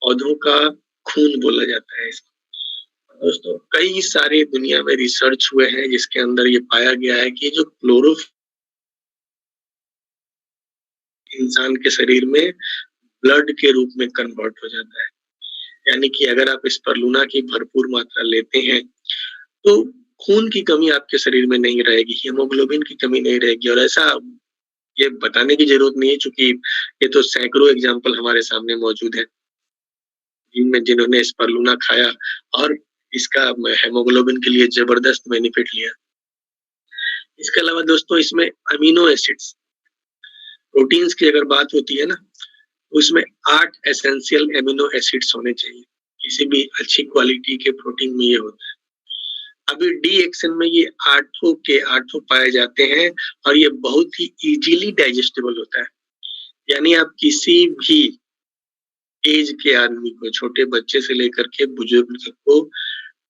पौधों का खून बोला जाता है इसको। दोस्तों कई सारे दुनिया में रिसर्च हुए हैं जिसके अंदर ये पाया गया है कि जो क्लोरोफिल इंसान के शरीर में ब्लड के रूप में कन्वर्ट हो जाता है। यानी कि अगर आप स्पिरुलिना की भरपूर मात्रा लेते हैं, तो खून की कमी आपके शरीर में नहीं रहेगी, हीमोग्लोबिन की कमी नहीं रहेगी। और ऐसा ये बताने की ज़रूरत नहीं है, चूँकि ये तो सैकड़ों एग्ज़ाम्पल हमारे सामने मौजूद हैं, जिन्होंने स्पिरुलिना खाया और इसका हीमोग्लोबिन के लिए ज़बरदस्त बेनिफिट लिया। इसके अलावा दोस्तों इसमें अमीनो एसिड्स, प्रोटीन्स की अगर बात होती है ना, उसमें 8 एसेंशियल एमिनो एसिड्स होने चाहिए। किसी भी अच्छी क्वालिटी के प्रोटीन में ये होता है। अभी डी-एक्सेन में ये 8 के 8 पाए जाते हैं और ये बहुत ही ईज़िली डाइजेस्टेबल होता है। यानी आप किसी भी एज के आदमी को, छोटे बच्चे से लेकर के बुजुर्ग तक को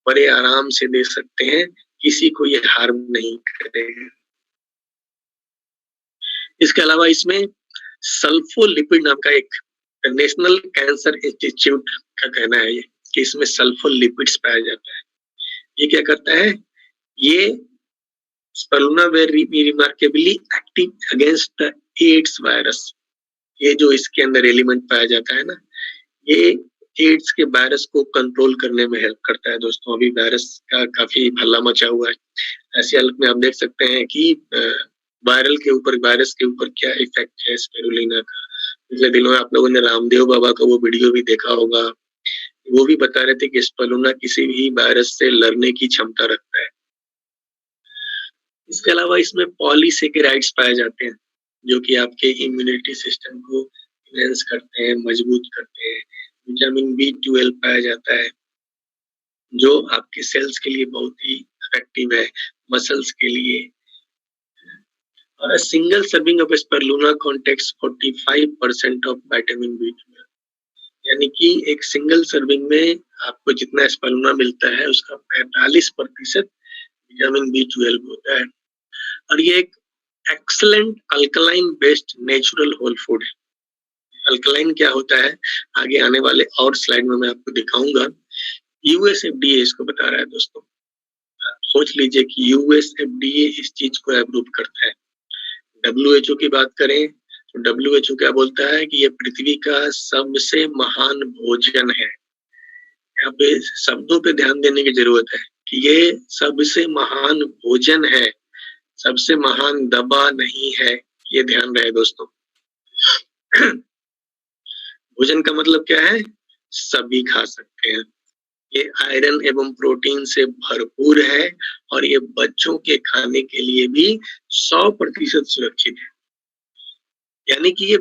बड़े आराम से दे सकते हैं, किसी को ये हार्म नहीं करेगा। इसके अलावा इसमें सल्फोलिपिड नाम का एक नेशनल कैंसर इंस्टीट्यूट का कहना है ये कि इसमें सल्फोलिपिड्स पाया जाता है। ये क्या करता है? ये spirulina very remarkably active against the AIDS virus. ये जो इसके अंदर एलिमेंट पाया जाता है ना, ये एड्स के वायरस को कंट्रोल करने में हेल्प करता है। दोस्तों अभी वायरस का काफ़ी हल्ला मचा हुआ है। ऐसी हालत में आप देख सकते हैं कि वायरस के ऊपर क्या इफ़ेक्ट है स्पिरुलिना का। पिछले दिनों आप लोगों ने रामदेव बाबा का वो वीडियो भी देखा होगा। वो भी बता रहे थे कि स्पिरुलिना किसी भी वायरस से लड़ने की क्षमता रखता है। इसके अलावा इसमें पॉलीसेकेराइड्स पाए जाते हैं, जो कि आपके इम्यूनिटी सिस्टम को एनहांस करते हैं, मजबूत करते हैं। विटामिन बी 12 पाया जाता है, जो आपके सेल्स के लिए बहुत ही इफेक्टिव है, मसल्स के लिए। और a single serving of spirulina contains 45% of vitamin B12, यानी कि एक सिंगल सर्विंग में आपको जितना स्पिरुलिना मिलता है उसका 45% विटामिन B12 होता है। और ये एक excellent alkaline based natural whole food है। अल्कलाइन क्या होता है आगे आने वाले और स्लाइड में मैं आपको दिखाऊंगा। यूएसएफडीए इसको बता रहा है दोस्तों। सोच लीजिए कि यूएसएफडीए इस चीज को अप्रूव करता है। डब्ल्यूएचओ की बात करें तो डब्ल्यूएचओ क्या बोलता है कि ये पृथ्वी का सबसे महान भोजन है। यहाँ पे शब्दों पे ध्यान देने की जरूरत है कि ये सबसे महान भोजन है, सबसे महान दवा नहीं है, ये ध्यान रहे दोस्तों। भोजन का मतलब क्या है? सभी खा सकते हैं। ये आयरन एवं प्रोटीन से भरपूर है और ये बच्चों के खाने के लिए भी 100% सुरक्षित है। यानी कि ये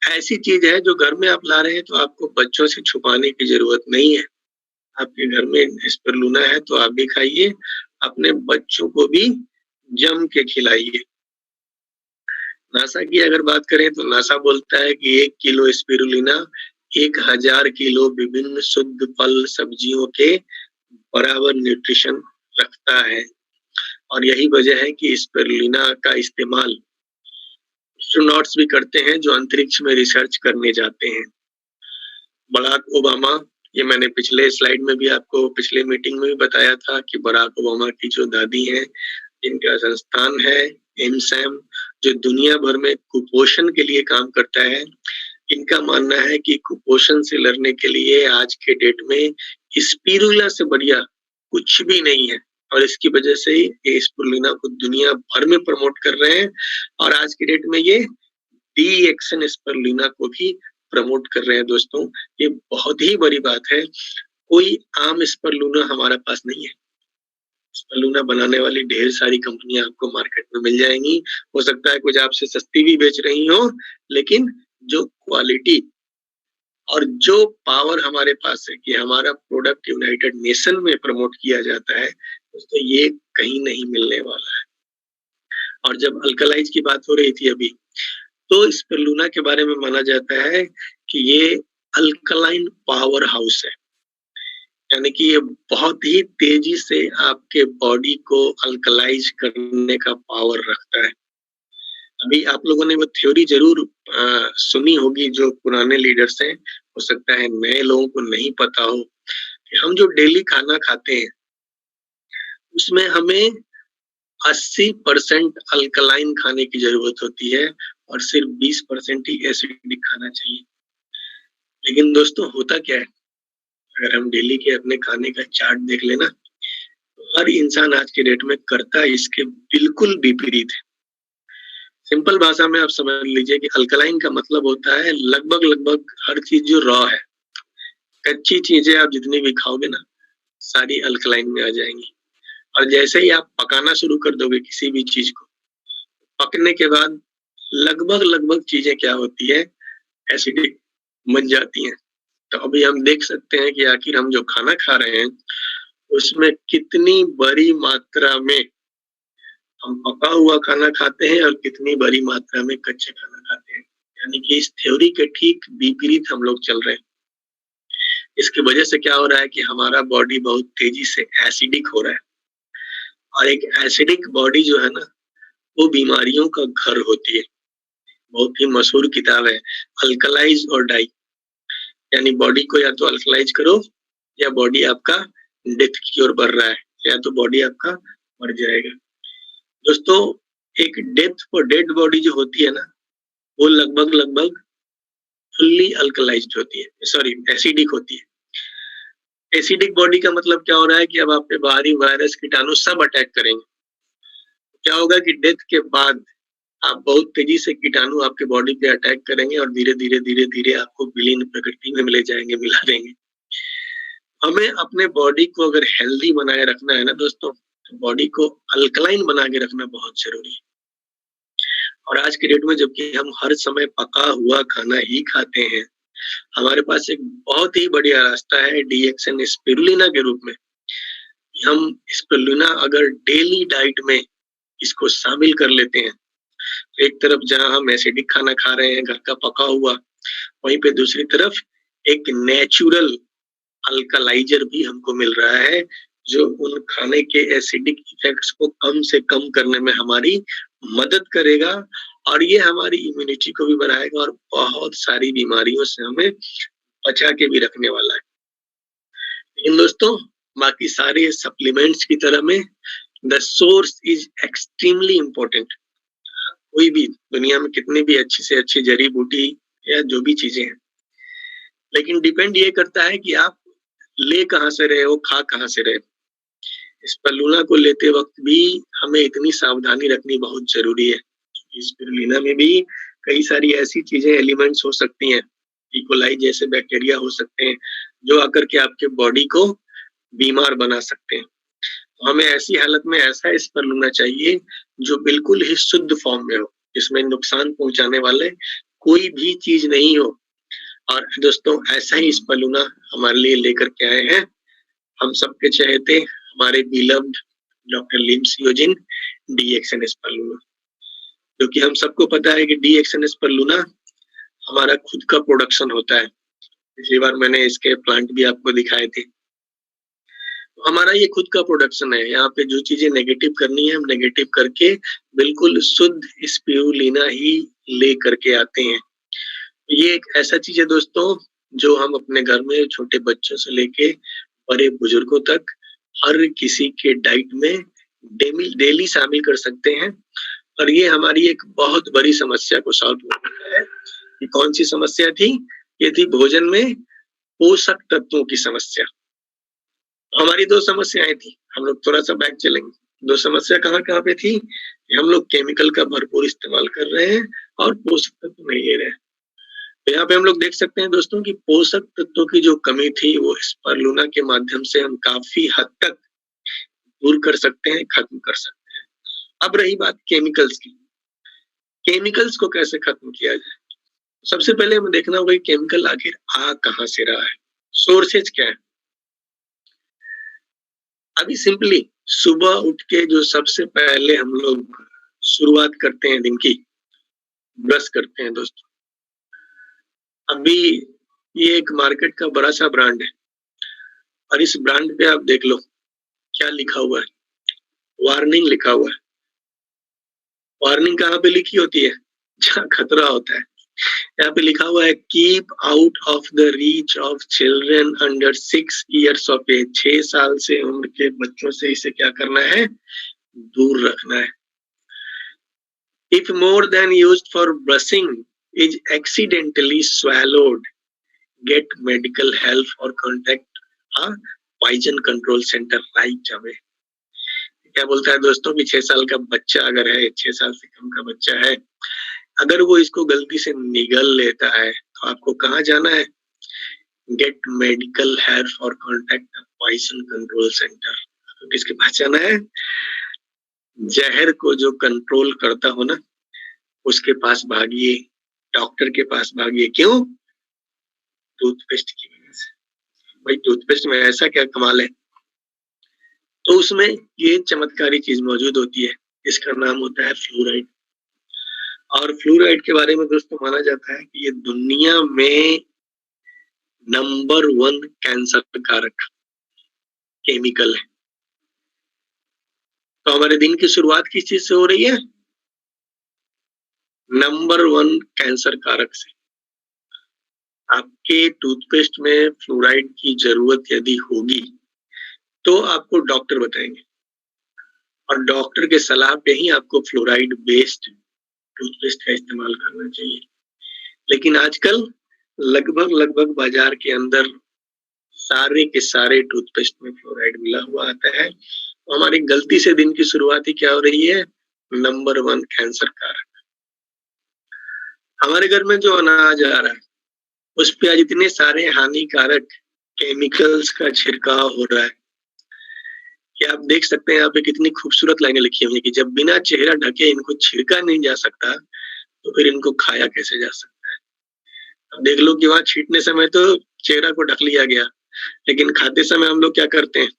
ऐसी चीज है जो घर में आप ला रहे हैं तो आपको बच्चों से छुपाने की जरूरत नहीं है। आपके घर में स्पिरुलिना है तो आप भी खाइए, अपने बच्चों को भी जम के खिलाइए। नासा की अगर बात करें तो नासा बोलता है कि 1 किलो स्पिरुलिना 1000 किलो विभिन्न शुद्ध फल सब्जियों के बराबर न्यूट्रिशन रखता है। और यही वजह है कि स्पिरुलिना का इस्तेमाल एस्ट्रोनॉट्स भी करते हैं जो अंतरिक्ष में रिसर्च करने जाते हैं। बराक ओबामा, ये मैंने पिछले स्लाइड में भी आपको पिछले मीटिंग में भी बताया था कि बराक ओबामा की जो दादी हैं, इनका संस्थान है एमसैम, जो दुनिया भर में कुपोषण के लिए काम करता है। इनका मानना है कि कुपोषण से लड़ने के लिए आज के डेट में स्पिरुलिना से बढ़िया कुछ भी नहीं है। और इसकी वजह से ही ये स्पिरुलिना को दुनिया भर में प्रमोट कर रहे हैं और आज की डेट में ये डी-एक्सन स्पिरुलिना को भी प्रमोट कर रहे हैं दोस्तों। ये बहुत ही बड़ी बात है। कोई आम स्पिरुलिना हमारे पास नहीं है। स्पिरुलिना बनाने वाली ढेर सारी कंपनियां आपको मार्केट में मिल जाएंगी। हो सकता है कुछ आपसे सस्ती भी बेच रही हो, लेकिन जो क्वालिटी और जो पावर हमारे पास है कि हमारा प्रोडक्ट यूनाइटेड नेशन में प्रमोट किया जाता है, दोस्तों ये कहीं नहीं मिलने वाला है। और जब अल्कलाइज की बात हो रही थी अभी, तो स्पिरुलिना के बारे में माना जाता है कि ये अल्कलाइन पावर हाउस है, यानी कि ये बहुत ही तेजी से आपके बॉडी को अल्कलाइज करने का पावर रखता है। अभी आप लोगों ने वो थ्योरी जरूर सुनी होगी जो पुराने लीडर्स हैं, हो सकता है नए लोगों को नहीं पता हो कि हम जो डेली खाना खाते हैं उसमें हमें 80% अल्कलाइन खाने की जरूरत होती है और सिर्फ 20% ही एसिडिक खाना चाहिए। लेकिन दोस्तों होता क्या है, अगर हम डेली के अपने खाने का चार्ट देख लेना, तो हर इंसान आज के डेट में करता है इसके बिल्कुल विपरीत है। सिंपल भाषा में आप समझ लीजिए कि अल्कलाइन का मतलब होता है लगभग हर चीज जो रॉ है, कच्ची चीजें आप जितनी भी खाओगे ना, सारी अल्कलाइन में आ जाएंगी। और जैसे ही आप पकाना शुरू कर दोगे किसी भी चीज को, पकने के बाद लगभग चीजें क्या होती है, एसिडिक बन जाती हैं। तो अभी हम देख सकते हैं कि आखिर हम जो खाना खा रहे हैं उसमें कितनी बड़ी मात्रा में हम पका हुआ खाना खाते हैं और कितनी बड़ी मात्रा में कच्चे खाना खाते हैं। यानी कि इस थ्योरी के ठीक विपरीत हम लोग चल रहे हैं। इसकी वजह से क्या हो रहा है कि हमारा बॉडी बहुत तेजी से एसिडिक हो रहा है। और एक एसिडिक बॉडी जो है ना, वो बीमारियों का घर होती है। बहुत ही मशहूर किताब है अल्कलाइज और डाई, यानी बॉडी को या तो अल्कलाइज करो या बॉडी आपका डेथ की ओर बढ़ रहा है, या तो बॉडी आपका मर जाएगा। दोस्तों एक डेड बॉडी जो होती है ना, वो लगभग फुल्ली अल्कलाइज्ड होती है, सॉरी एसिडिक होती है। एसिडिक बॉडी का मतलब क्या हो रहा है कि अब आप पे बाहरी वायरस कीटाणु सब अटैक करेंगे। क्या होगा कि डेथ के बाद आप बहुत तेजी से कीटाणु आपके बॉडी पे अटैक करेंगे और धीरे-धीरे आपको विलीन प्रकृति में ले जाएंगे, मिला देंगे। हमें अपने बॉडी को अगर हेल्दी बनाए रखना है ना दोस्तों, तो बॉडी को अल्कलाइन बना के रखना बहुत ज़रूरी है। और आज के डेट में जबकि हम हर समय पका हुआ खाना ही खाते हैं, हमारे पास एक बहुत ही बढ़िया रास्ता है डीएक्सएन स्पिरुलिना के रूप में। हम स्पिरुलिना अगर डेली डाइट में इसको शामिल कर लेते हैं, तो एक तरफ जहाँ हम एसिडिक खाना खा रहे हैं घर का पका हुआ, वहीं पे दूसरी तरफ एक नेचुरल अल्कलाइजर भी हमको मिल रहा है, जो उन खाने के एसिडिक इफेक्ट्स को कम से कम करने में हमारी मदद करेगा और ये हमारी इम्यूनिटी को भी बढ़ाएगा और बहुत सारी बीमारियों से हमें बचा के भी रखने वाला है। लेकिन दोस्तों, बाकी सारे सप्लीमेंट्स की तरह में the source is extremely important. कोई भी दुनिया में कितनी भी अच्छी से अच्छी जड़ी बूटी या जो भी चीजें हैं, लेकिन डिपेंड ये करता है कि आप ले कहाँ से रहे हो, खा कहाँ से रहे हो। स्पिरुलिना को लेते वक्त भी हमें इतनी सावधानी रखनी बहुत जरूरी है। स्पिरुलिना में भी कई सारी ऐसी चीजें, एलिमेंट्स हो सकती हैं, इकोलाई जैसे बैक्टीरिया हो सकते हैं, जो आकर के आपके बॉडी को बीमार बना सकते हैं। तो हमें ऐसी हालत में ऐसा स्पिरुलिना चाहिए जो बिल्कुल ही शुद्ध फॉर्म में हो, जिसमें नुकसान पहुंचाने वाले कोई भी चीज नहीं हो। और दोस्तों, ऐसा ही स्पिरुलिना हमारे लिए लेकर के आए हैं हम सबके चहेते हमारे बिलव्ड डॉक्टर लिम सियोजिन डीएक्सएन स्पिरुलिना, क्योंकि हम सबको पता है कि डीएक्सएन स्पिरुलिना हमारा खुद का प्रोडक्शन होता है। पिछली बार मैंने इसके प्लांट भी आपको दिखाए थे। तो हमारा ये खुद का प्रोडक्शन है। यहाँ पे जो चीजें नेगेटिव करनी है हम नेगेटिव करके बिल्कुल शुद्ध स्पिरुलिना ही ले करके आते हैं। ये एक ऐसा चीज है दोस्तों, जो हम अपने घर में छोटे बच्चों से लेके बड़े बुजुर्गों तक हर किसी के डाइट में डेली शामिल कर सकते हैं। और ये हमारी एक बहुत बड़ी समस्या को सॉल्व करता है। कि कौन सी समस्या थी? ये थी भोजन में पोषक तत्वों की समस्या। हमारी दो समस्याएं थी, हम लोग थोड़ा सा बैक चलेंगे। दो समस्या कहाँ पे थी? हम लोग केमिकल का भरपूर इस्तेमाल कर रहे हैं और पोषक तत्व नहीं ले रहे हैं। तो यहाँ पे हम लोग देख सकते हैं दोस्तों कि पोषक तत्वों की जो कमी थी वो स्पिरुलिना के माध्यम से हम काफी हद तक दूर कर सकते हैं, खत्म कर सकते हैं। अब रही बात केमिकल्स की। केमिकल्स को कैसे खत्म किया जाए? सबसे पहले हमें देखना होगा कि केमिकल आखिर आ कहाँ से रहा है, सोर्सेज क्या है। अभी सिंपली सुबह उठ के जो सबसे पहले हम लोग शुरुआत करते हैं दिन की, ब्रश करते हैं दोस्तों। अभी ये एक मार्केट का बड़ा सा ब्रांड है और इस ब्रांड पे आप देख लो क्या लिखा हुआ है, वार्निंग लिखा हुआ है। वार्निंग कहाँ पे लिखी होती है? जहाँ खतरा होता है। यहाँ पे लिखा हुआ है keep out of the reach of children under 6 years of age. 6 साल से उम्र के बच्चों से इसे क्या करना है? दूर रखना है। If more than used for brushing is accidentally swallowed, get medical help or contact a poison control center right away। क्या बोलता है दोस्तों कि 6 साल का बच्चा अगर है, 6 साल से कम का बच्चा है, अगर वो इसको गलती से निगल लेता है तो आपको कहाँ जाना है? गेट मेडिकल हेल्प और कॉन्टेक्ट पॉइजन कंट्रोल सेंटर। तो किसके पास जाना है? जहर को जो कंट्रोल करता हो ना, उसके पास भागिए, डॉक्टर के पास भागिए। क्यों? टूथपेस्ट की वजह से। भाई टूथपेस्ट में ऐसा क्या कमाल है? तो उसमें ये चमत्कारी चीज मौजूद होती है, इसका नाम होता है फ्लोराइड। और फ्लोराइड के बारे में दोस्तों माना जाता है कि ये दुनिया में नंबर 1 कैंसर कारक केमिकल है। तो हमारे दिन की शुरुआत किस चीज से हो रही है? नंबर 1 कैंसर कारक से। आपके टूथपेस्ट में फ्लोराइड की जरूरत यदि होगी तो आपको डॉक्टर बताएंगे और डॉक्टर के सलाह पे ही आपको फ्लोराइड बेस्ड टूथपेस्ट का इस्तेमाल करना चाहिए। लेकिन आजकल लगभग बाजार के अंदर सारे के सारे टूथपेस्ट में फ्लोराइड मिला हुआ आता है। तो हमारी गलती से दिन की शुरुआत ही क्या हो रही है? नंबर 1 कैंसर कारक। हमारे घर में जो अनाज आ रहा है उस पे आज इतने सारे हानिकारक केमिकल्स का छिड़काव हो रहा है कि आप देख सकते हैं यहाँ पे कितनी खूबसूरत लाइनें लिखी हुई हैं कि जब बिना चेहरा ढके इनको छिड़का नहीं जा सकता, तो फिर इनको खाया कैसे जा सकता है? अब देख लो कि वहाँ छींटने समय तो चेहरा को ढक लिया गया, लेकिन खाते समय हम लोग क्या करते हैं?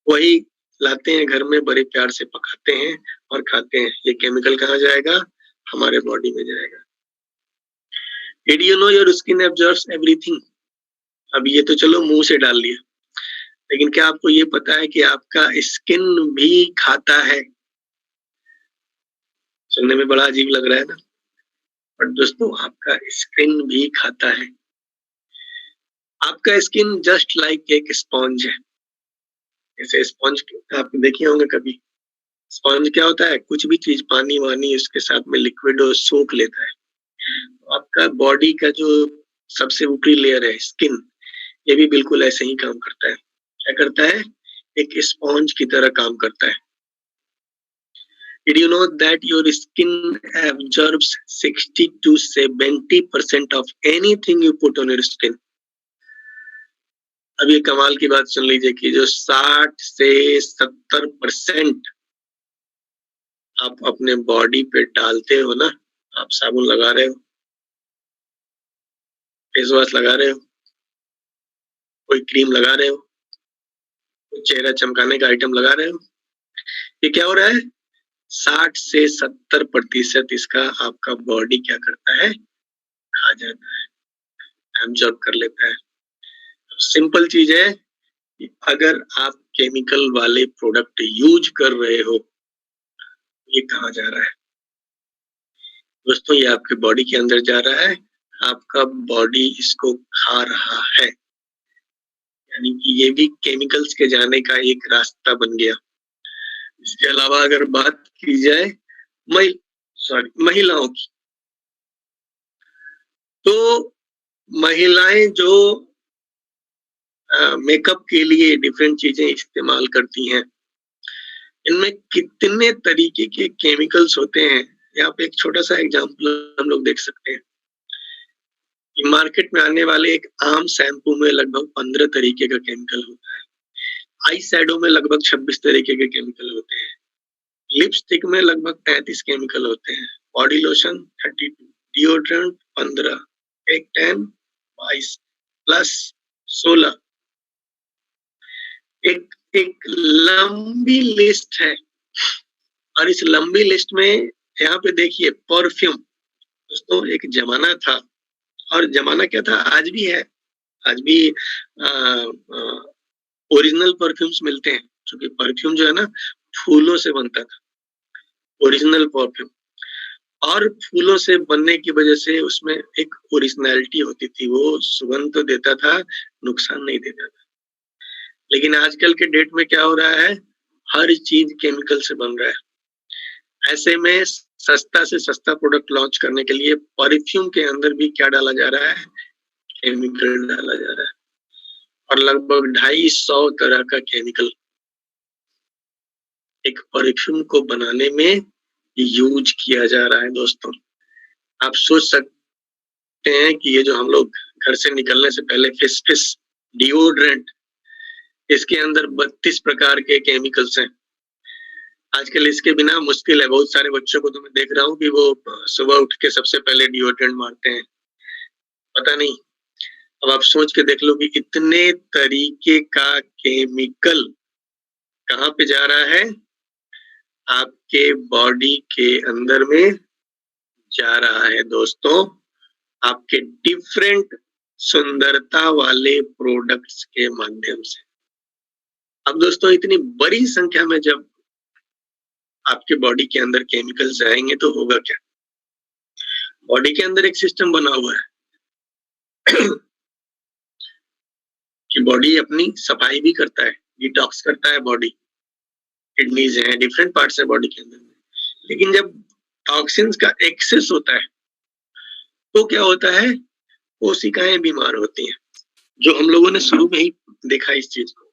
वही लाते हैं घर में, बड़े प्यार से पकाते हैं और खाते हैं। ये केमिकल कहाँ जाएगा? हमारे बॉडी में जाएगा। Did you know your skin absorbs everything? अब ये तो चलो मुँह से डाल लिया, लेकिन क्या आपको ये पता है कि आपका स्किन भी खाता है? सुनने में बड़ा अजीब लग रहा है ना? बट दोस्तों आपका स्किन भी खाता है। आपका स्किन जस्ट लाइक एक स्पॉन्ज है। जैसे स्पॉन्ज आप देखे होंगे कभी। स्पॉन्ज क्या होता है? कुछ भी चीज़ पानी-वानी उसके साथ में लिक्विड वो सोख लेता है। आपका बॉडी का जो सबसे ऊपरी लेयर है स्किन, ये भी बिल्कुल ऐसे ही काम करता है। क्या करता है? एक स्पॉन्ज की तरह काम करता है। Did you know that your skin absorbs 60 to 70% of anything you put on your skin? अब ये कमाल की बात सुन लीजिए कि जो 60 से 70% आप अपने बॉडी पे डालते हो ना, आप साबुन लगा रहे हो, फेस वॉश लगा रहे हो, कोई क्रीम लगा रहे हो, कोई चेहरा चमकाने का आइटम लगा रहे हो, ये क्या हो रहा है? 60 से 70% इसका आपका बॉडी क्या करता है? खा जाता है, एब्जॉर्ब कर लेता है। सिंपल चीज है कि अगर आप केमिकल वाले प्रोडक्ट यूज कर रहे हो, ये कहाँ जा रहा है? दोस्तों ये आपके बॉडी के अंदर जा रहा है, आपका बॉडी इसको खा रहा है। यानी कि ये भी केमिकल्स के जाने का एक रास्ता बन गया। इसके अलावा अगर बात की जाए महिलाओं की, तो महिलाएं जो मेकअप के लिए डिफरेंट चीजें इस्तेमाल करती हैं, इनमें कितने तरीके के केमिकल्स होते हैं। यहाँ पे एक छोटा सा एग्जांपल हम लोग देख सकते हैं कि मार्केट में आने वाले एक आम शैम्पू में लगभग 15 तरीके का केमिकल होता है। आई शैडो में लगभग 26 तरीके के केमिकल होते हैं। लिपस्टिक में लगभग 33 केमिकल होते हैं। बॉडी लोशन 32, डिओड्रेंट 15, एक 10, 22 प्लस 16। एक लंबी लिस्ट है और इस लंबी लिस्ट में यहाँ पे देखिए परफ्यूम। दोस्तों एक जमाना था, और जमाना क्या था, आज भी है। आज भी ओरिजिनल परफ्यूम्स मिलते हैं, क्योंकि परफ्यूम जो है ना फूलों से बनता था, ओरिजिनल परफ्यूम। और फूलों से बनने की वजह से उसमें एक ओरिजिनलिटी होती थी, वो सुगंध तो देता था, नुकसान नहीं देता था। लेकिन आजकल के डेट में क्या हो रहा है? हर चीज केमिकल से बन रहा है। ऐसे में सस्ता से सस्ता प्रोडक्ट लॉन्च करने के लिए परफ्यूम के अंदर भी क्या डाला जा रहा है? केमिकल डाला जा रहा है। और लगभग 250 तरह का केमिकल एक परफ्यूम को बनाने में यूज किया जा रहा है। दोस्तों आप सोच सकते हैं कि ये जो हम लोग घर से निकलने से पहले फिस डिओड्रेंट, इसके अंदर 32 प्रकार के केमिकल्स हैं। आजकल इसके बिना मुश्किल है। बहुत सारे बच्चों को तो मैं देख रहा हूँ कि वो सुबह उठ के सबसे पहले डिओड्रेंट मारते हैं। पता नहीं, अब आप सोच के देख लो कि इतने तरीके का केमिकल कहाँ पे जा रहा है? आपके बॉडी के अंदर में जा रहा है दोस्तों, आपके डिफरेंट सुंदरता वाले प्रोडक्ट्स के माध्यम से। अब दोस्तों इतनी बड़ी संख्या में जब आपके बॉडी के अंदर केमिकल्स जाएंगे तो होगा क्या? बॉडी के अंदर एक सिस्टम बना हुआ है कि बॉडी अपनी सफाई भी करता है, डिटॉक्स करता है बॉडी। किडनीज हैं, डिफरेंट पार्ट्स है बॉडी के अंदर में। लेकिन जब टॉक्सिन्स का एक्सेस होता है तो क्या होता है? कोशिकाएं बीमार होती हैं। जो हम लोगों ने शुरू में ही देखा इस चीज को,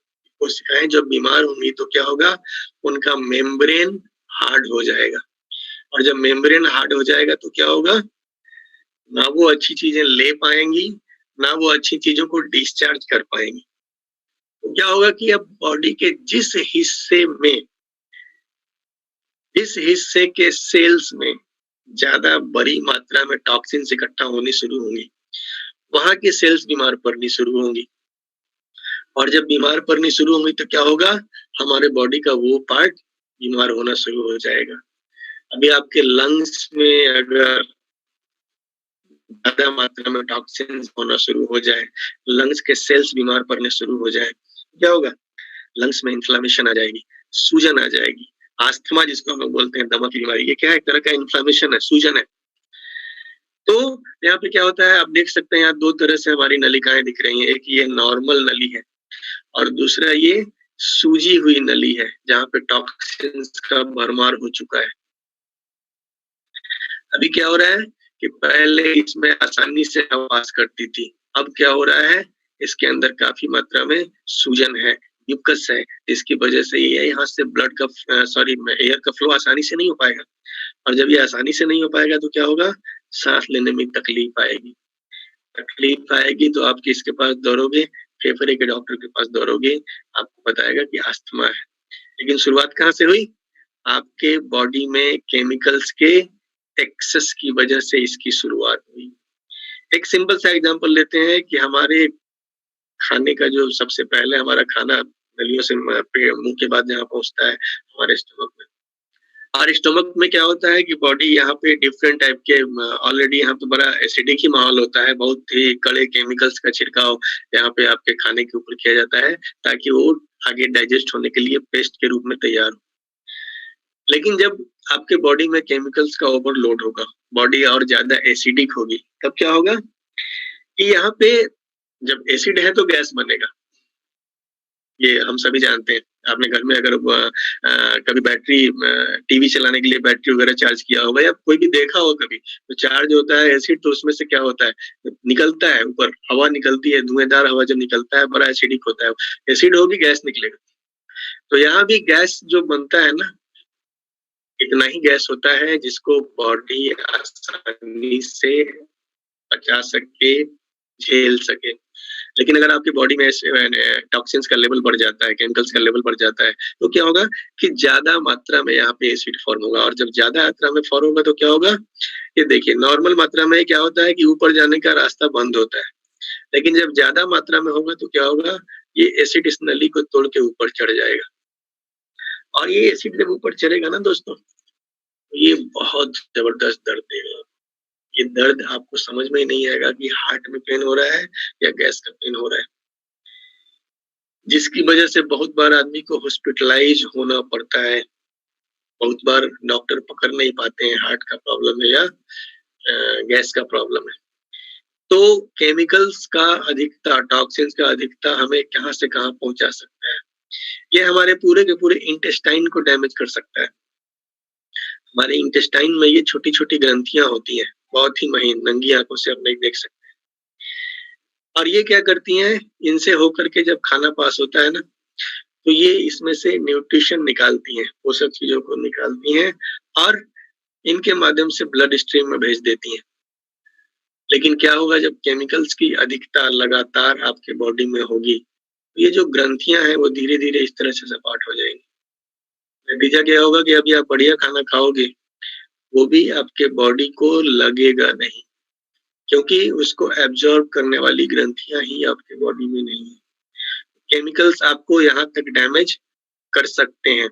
कोशिकाएं जब बीमार होंगी तो क्या होगा? उनका मेम्ब्रेन हार्ड हो जाएगा, और जब मेम्ब्रेन हार्ड हो जाएगा तो क्या होगा? ना वो अच्छी चीजें ले पाएंगी, ना वो अच्छी चीजों को डिस्चार्ज कर पाएंगी। तो क्या होगा कि अब बॉडी के जिस हिस्से के सेल्स में ज़्यादा बड़ी मात्रा में टॉक्सिन्स इकट्ठा होनी शुरू होंगी, वहाँ के सेल्स बीमार पड़नी शुरू होंगी। और जब बीमार पड़नी शुरू होंगी तो क्या होगा, हमारे बॉडी का वो पार्ट बीमार होना शुरू हो जाएगा। अभी आपके लंग्स में अगर ज़्यादा मात्रा में टॉक्सिन्स होना शुरू हो जाए, लंग्स के सेल्स बीमार पड़ने शुरू हो जाए, क्या होगा? लंग्स में इन्फ्लेमेशन आ जाएगी, सूजन आ जाएगी, अस्थमा जिसको हम लोग बोलते हैं, दमा की बीमारी, ये क्या है? एक तरह का इन्फ्लेमेशन है, सूजन है। तो यहाँ पे क्या होता है, आप देख सकते हैं यहाँ 2 तरह से हमारी नलिकाएँ दिख रही हैं। एक ये नॉर्मल नली है और दूसरा ये सूजी हुई नली है, जहाँ पे टॉक्सिन्स का भरमार हो चुका है। अभी क्या हो रहा है कि पहले इसमें आसानी से हवा पास करती थी, अब क्या हो रहा है, इसके अंदर काफ़ी मात्रा में सूजन है, म्यूकस है, इसकी वजह से ये यहाँ से ब्लड का एयर का फ्लो आसानी से नहीं हो पाएगा और जब ये आसानी से नहीं हो पाएगा तो क्या होगा, साँस लेने में तकलीफ आएगी। तकलीफ आएगी तो आप किसके पास दौड़ोगे? फेफड़े के डॉक्टर के पास दौड़ोगे, आपको बताएगा कि अस्थमा है। लेकिन शुरुआत कहाँ से हुई? आपके बॉडी में केमिकल्स के एक्सेस की वजह से इसकी शुरुआत हुई। एक सिंपल सा एग्ज़ाम्पल लेते हैं कि हमारे खाने का जो सबसे पहले हमारा खाना नलियों से मुँह के बाद जहाँ पहुँचता है, हमारे स्टमक में। और स्टमक में क्या होता है कि बॉडी यहाँ पे डिफरेंट टाइप के ऑलरेडी यहाँ पे बड़ा एसिडिक ही माहौल होता है, बहुत ही कड़े केमिकल्स का छिड़काव यहाँ पे आपके खाने के ऊपर किया जाता है, ताकि वो आगे डाइजेस्ट होने के लिए पेस्ट के रूप में तैयार हो। लेकिन जब आपके बॉडी में केमिकल्स का ओवरलोड होगा, बॉडी और ज़्यादा एसिडिक होगी, तब क्या होगा कि यहाँ पे जब एसिड है तो गैस बनेगा। ये हम सभी जानते हैं। आपने घर में अगर कभी बैटरी टीवी चलाने के लिए बैटरी वगैरह चार्ज किया होगा या कोई भी देखा होगा कभी, तो चार्ज होता है एसिड तो उसमें से क्या होता है, निकलता है ऊपर, हवा निकलती है, धुआँदार हवा जब निकलता है बड़ा एसिडिक होता है। एसिड होगी गैस निकलेगा। तो यहाँ भी गैस जो बनता है ना, इतना ही गैस होता है जिसको बॉडी आसानी से पचा सके, झेल सके। लेकिन अगर आपकी बॉडी में टॉक्सिन्स का लेवल बढ़ जाता है, केमिकल्स का लेवल बढ़ जाता है, तो क्या होगा कि ज़्यादा मात्रा में यहाँ पे एसिड फॉर्म होगा और जब ज़्यादा मात्रा में फॉर्म होगा तो क्या होगा, ये देखिए नॉर्मल मात्रा में क्या होता है कि ऊपर जाने का रास्ता बंद होता है। लेकिन जब ज़्यादा मात्रा में होगा तो क्या होगा, ये एसिड इस नली को तोड़ के ऊपर चढ़ जाएगा। और ये एसिड जब ऊपर चढ़ेगा ना दोस्तों, तो ये बहुत ज़बरदस्त दर्द देगा। ये दर्द आपको समझ में ही नहीं आएगा कि हार्ट में पेन हो रहा है या गैस का पेन हो रहा है। जिसकी वजह से बहुत बार आदमी को हॉस्पिटलाइज़ होना पड़ता है। बहुत बार डॉक्टर पकड़ नहीं पाते हैं हार्ट का प्रॉब्लम है या गैस का प्रॉब्लम है। तो केमिकल्स का अधिकता, टॉक्सिन्स का अधिकता हमें कहाँ से कहाँ पहुँचा सकता है। ये हमारे पूरे के पूरे इंटेस्टाइन को डैमेज कर सकता है। हमारे इंटेस्टाइन में ये छोटी-छोटी ग्रंथियाँ होती हैं, बहुत ही महीन, नंगी आँखों से आप नहीं देख सकते। और ये क्या करती हैं, इनसे होकर के जब खाना पास होता है ना, तो ये इसमें से न्यूट्रिशन निकालती हैं, पोषक चीज़ों को निकालती हैं और इनके माध्यम से ब्लड स्ट्रीम में भेज देती हैं। लेकिन क्या होगा जब केमिकल्स की अधिकता लगातार आपके बॉडी में होगी, तो ये जो ग्रंथियाँ हैं वो धीरे-धीरे इस तरह से सपाट हो जाएँगी। नतीजा क्या होगा कि अभी आप बढ़िया खाना खाओगे, वो भी आपके बॉडी को लगेगा नहीं, क्योंकि उसको एब्ज़ॉर्ब करने वाली ग्रंथियाँ ही आपके बॉडी में नहीं है। केमिकल्स आपको यहाँ तक डैमेज कर सकते हैं।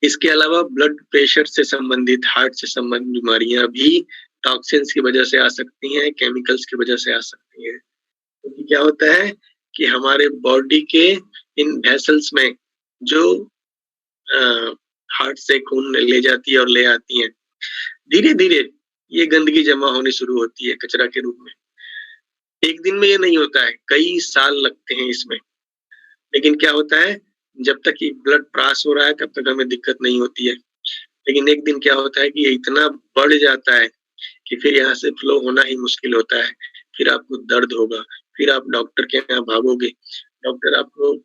इसके अलावा ब्लड प्रेशर से संबंधित, हार्ट से संबंधित बीमारियाँ भी टॉक्सिन्स की वजह से आ सकती हैं, केमिकल्स की वजह से आ सकती हैं। क्योंकि क्या होता है कि हमारे बॉडी के इन वेसल्स में जो हार्ट से खून ले जाती है और ले आती हैं, धीरे-धीरे ये गंदगी जमा होनी शुरू होती है कचरा के रूप में। एक दिन में ये नहीं होता है, कई साल लगते हैं इसमें। लेकिन क्या होता है, जब तक ये ब्लड पास हो रहा है तब तक हमें दिक्कत नहीं होती है। लेकिन एक दिन क्या होता है कि ये इतना बढ़ जाता है कि फिर यहाँ से फ्लो होना ही मुश्किल होता है। फिर आपको दर्द होगा, फिर आप डॉक्टर के यहाँ भागोगे, डॉक्टर आपको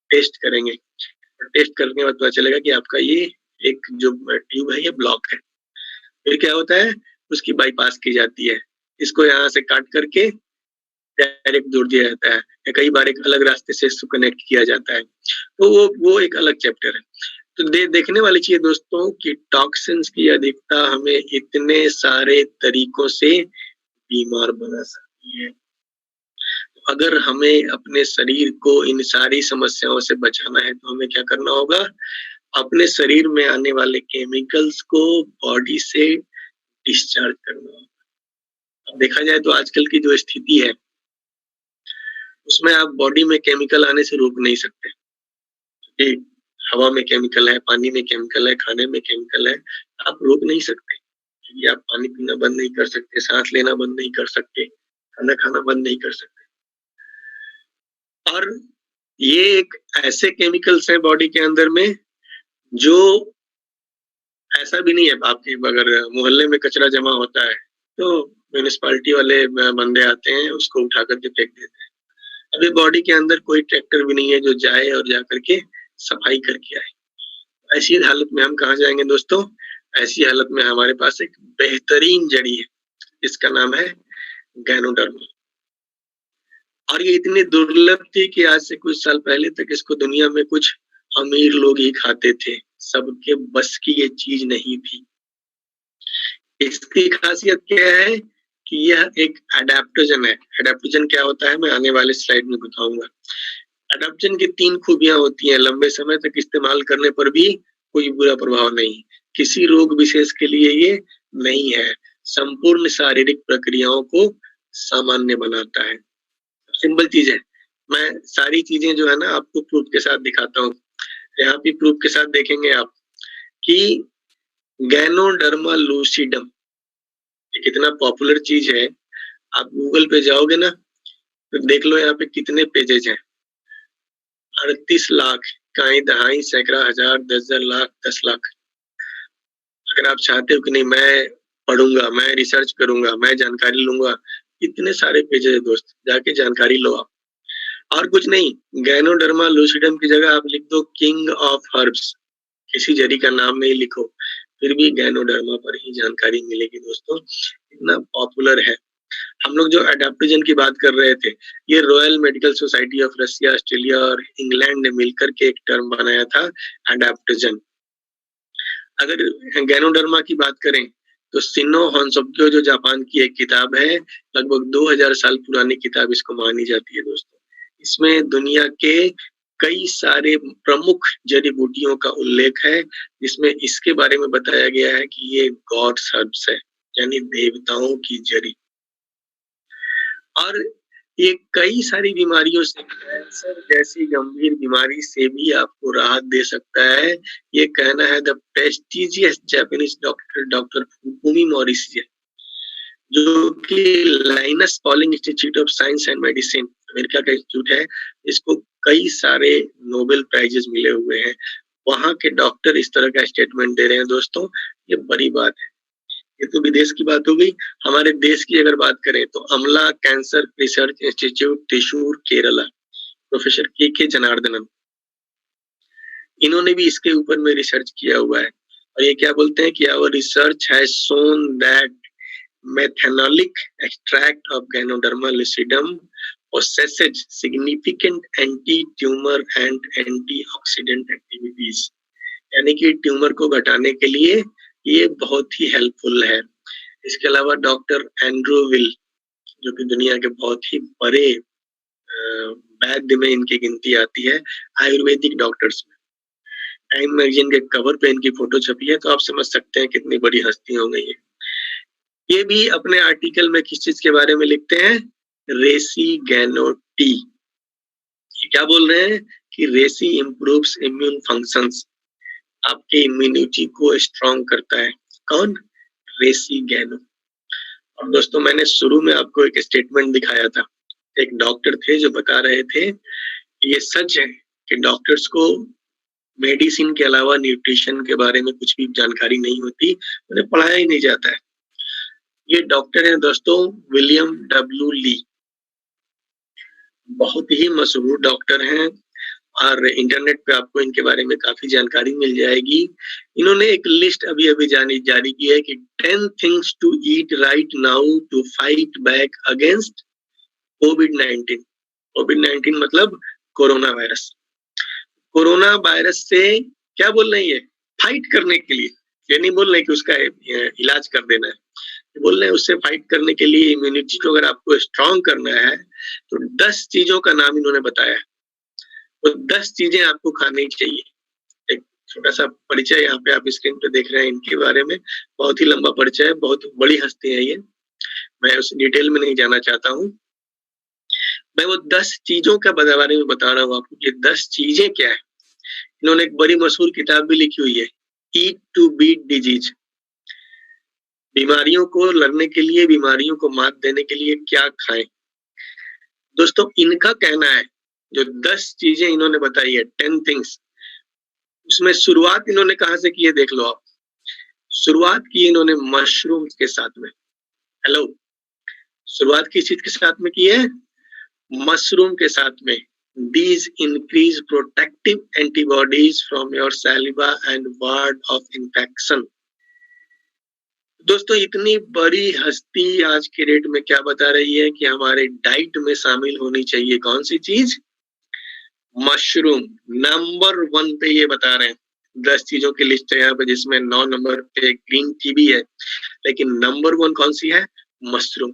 टेस्ट करेंगे और टेस्ट करने के बाद पता चलेगा कि आपका ये एक जो ट्यूब है ये ब्लॉक है। फिर क्या होता है, उसकी बाईपास की जाती है। इसको यहाँ से काट करके डायरेक्ट जोड़ दिया जाता है या कई बार एक अलग रास्ते से इसको कनेक्ट किया जाता है। तो वो एक अलग चैप्टर है। तो देखने वाली चीज़ है दोस्तों कि टॉक्सिन्स की अधिकता हमें इतने सारे तरीकों से बीमार बना सकती है। अगर हमें अपने शरीर को इन सारी समस्याओं से बचाना है तो हमें क्या करना होगा? अपने शरीर में आने वाले केमिकल्स को बॉडी से डिस्चार्ज करना होगा। अब देखा जाए तो आजकल की जो स्थिति है, उसमें आप बॉडी में केमिकल आने से रोक नहीं सकते। कि हवा में केमिकल है, पानी में केमिकल है, खाने में केमिकल है, आप रोक नहीं सकते। क्योंकि आप पानी पीना बंद नहीं कर सकते, सांस लेना बंद नहीं कर सकते, खाना खाना बंद नहीं कर सकते। और ये एक ऐसे केमिकल्स हैं बॉडी के अंदर में जो ऐसा भी नहीं है आपकी अगर मोहल्ले में कचरा जमा होता है तो म्युनिसिपैलिटी वाले बंदे आते हैं उसको उठा करके फेंक देते हैं। अभी बॉडी के अंदर कोई ट्रैक्टर भी नहीं है जो जाए और जा करके सफाई करके आए। ऐसी हालत में हम कहाँ जाएंगे दोस्तों? ऐसी हालत में हमारे पास एक बेहतरीन जड़ी है, इसका नाम है गैनोडर्मा। और ये इतनी दुर्लभ थी कि आज से कुछ साल पहले तक इसको दुनिया में कुछ अमीर लोग ही खाते थे, सबके बस की ये चीज नहीं थी। इसकी खासियत क्या है कि यह एक एडेप्टोजन है। एडेप्टोजन क्या होता है मैं आने वाले स्लाइड में बताऊंगा। एडेप्टोजन की 3 खूबियां होती हैं। लंबे समय तक इस्तेमाल करने पर भी कोई बुरा प्रभाव नहीं, किसी रोग विशेष के लिए ये नहीं है, संपूर्ण शारीरिक प्रक्रियाओं को सामान्य बनाता है। सिंपल चीज है, मैं सारी चीजें जो है ना आपको प्रूफ के साथ दिखाता हूँ। यहाँ पे प्रूफ के साथ देखेंगे आप कि गैनोडर्मा लूसिडम ये कितना पॉपुलर चीज है। आप गूगल पे जाओगे ना तो देख लो यहाँ पे कितने पेजेज हैं। 38 लाख, कहीं दहाई, सैकड़ा, हजार, 10,000 लाख, 10 लाख। अगर आप चाहते हो कि नहीं मैं पढ़ूंगा, मैं रिसर्च करूंगा, मैं जानकारी लूंगा, इतने सारे पेजेज है दोस्त, जाके जानकारी लो आप। और कुछ नहीं, गैनोडर्मा लूसिडम की जगह आप लिख दो किंग ऑफ हर्ब्स, किसी जड़ी का नाम नहीं लिखो, फिर भी गैनोडर्मा पर ही जानकारी मिलेगी दोस्तों। इतना पॉपुलर है। हम लोग जो एडेप्टोजन की बात कर रहे थे, ये royal medical society of Russia, Australia और इंग्लैंड ने मिलकर के एक टर्म बनाया था एडेप्टोजन। अगर गैनोडर्मा की बात करें तो शिनो होन्सोक्यो जो जापान की एक किताब है, लगभग 2000 साल पुरानी किताब इसको मानी जाती है दोस्तों। इसमें दुनिया के कई सारे प्रमुख जड़ी बूटियों का उल्लेख है, जिसमें इसके बारे में बताया गया है कि ये गॉड्स हर्ब्स है, यानी देवताओं की जड़ी। और ये कई सारी बीमारियों से, कैंसर जैसी गंभीर बीमारी से भी आपको राहत दे सकता है, ये कहना है the prestigious Japanese doctor Fukumi Morisi है, जो कि Linus Pauling Institute of Science and Medicine America का इंस्टीट्यूट है। इसको कई सारे नोबेल प्राइजेस मिले हुए हैं। वहां के डॉक्टर इस तरह का स्टेटमेंट दे रहे हैं दोस्तों, ये बड़ी बात है। ये तो विदेश की बात हो गई। हमारे देश की अगर बात करें तो अमला cancer research institute Thrissur Kerala, professor के जनार्दनन, इन्होंने भी इसके ऊपर में रिसर्च किया हुआ है। और ये क्या बोलते हैं कि our research has shown that methanolic extract of Ganoderma lucidum possesses significant anti-tumor and antioxidant activities, यानी कि ट्यूमर को घटाने के लिए ये बहुत ही हेल्पफुल है। इसके अलावा डॉक्टर एंड्रू विल, जो कि दुनिया के बहुत ही बड़े वैद्य में इनकी गिनती आती है आयुर्वेदिक डॉक्टर्स में। टाइम मैगजीन के कवर पे इनकी फोटो छपी है, तो आप समझ सकते हैं कितनी बड़ी हस्ती हो गई है। ये भी अपने आर्टिकल में किस चीज के बारे में लिखते हैं? रेसिगैनो टी। ये क्या बोल रहे हैं कि रेसी इम्प्रूव्स इम्यून फंक्शंस, आपके इम्यूनिटी को स्ट्रॉन्ग करता है। कौन? रेसिगैनो। और दोस्तों मैंने शुरू में आपको एक स्टेटमेंट दिखाया था, एक डॉक्टर थे जो बता रहे थे ये सच है कि डॉक्टर्स को मेडिसिन के अलावा न्यूट्रिशन के बारे में कुछ भी जानकारी नहीं होती, उन्हें पढ़ाया ही नहीं जाता है। ये डॉक्टर हैं दोस्तों विलियम डब्ल्यू ली, बहुत ही मशहूर डॉक्टर हैं और इंटरनेट पे आपको इनके बारे में काफी जानकारी मिल जाएगी। इन्होंने एक लिस्ट अभी जारी की है कि 10 things to eat right now to fight back against कोविड-19। कोविड-19 मतलब कोरोना वायरस। कोरोना वायरस से क्या बोल रहे हैं ये? फाइट करने के लिए। ये नहीं बोल रहे कि उसका इलाज कर देना है। बोल रहे हैं उससे फाइट करने के लिए इम्यूनिटी को अगर आपको स्ट्रॉन्ग करना है, तो 10 चीज़ों का नाम इन्होंने बताया है। वो 10 चीज़ें आपको खानी चाहिए। एक छोटा-सा परिचय यहाँ पे आप स्क्रीन पे देख रहे हैं इनके बारे में। बहुत ही लंबा परिचय है, बहुत बड़ी हस्ती है ये। मैं उस डिटेल में नहीं जाना चाहता हूँ। मैं वो 10 चीज़ों के बारे में बता रहा हूँ आपको। ये 10 चीज़ें क्या है? इन्होंने एक बड़ी मशहूर किताब भी लिखी हुई है, ईट टू बीट डिजीज़। बीमारियों को लड़ने के लिए, बीमारियों को मात देने के लिए क्या खाएँ? दोस्तों इनका कहना है, जो 10 चीज़ें इन्होंने बताई है, 10 थिंग्स, उसमें शुरुआत इन्होंने कहाँ से की है देख लो आप। शुरुआत की इन्होंने मशरूम के साथ में। हेलो, शुरुआत किस चीज़ के साथ में की है? मशरूम के साथ में। These increase protective antibodies from your saliva and ward of infection. दोस्तों इतनी बड़ी हस्ती आज के डेट में क्या बता रही है कि हमारे डाइट में शामिल होनी चाहिए कौन सी चीज? मशरूम। नंबर 1 पे ये बता रहे हैं। 10 चीजों की लिस्ट है यहाँ पे जिसमें 9 नंबर पे ग्रीन टी भी है, लेकिन नंबर 1 कौन सी है? मशरूम।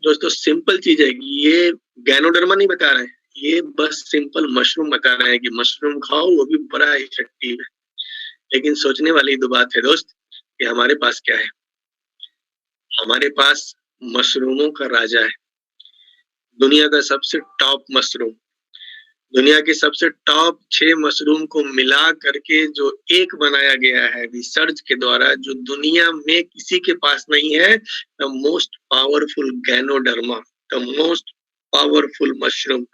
दोस्तों सिंपल चीज है, ये गैनोडर्मा नहीं बता रहे हैं, ये बस सिंपल मशरूम बता रहे हैं कि मशरूम खाओ, वो भी बड़ा इफेक्टिव है। लेकिन सोचने वाली तो बात है दोस्त कि हमारे पास क्या है? हमारे पास मशरूमों का राजा है। दुनिया का सबसे टॉप मशरूम। दुनिया के सबसे टॉप 6 मशरूम को मिला करके जो एक बनाया गया है रिसर्च के द्वारा, जो दुनिया में किसी के पास नहीं है, the most powerful ganoderma, the most powerful mushroom.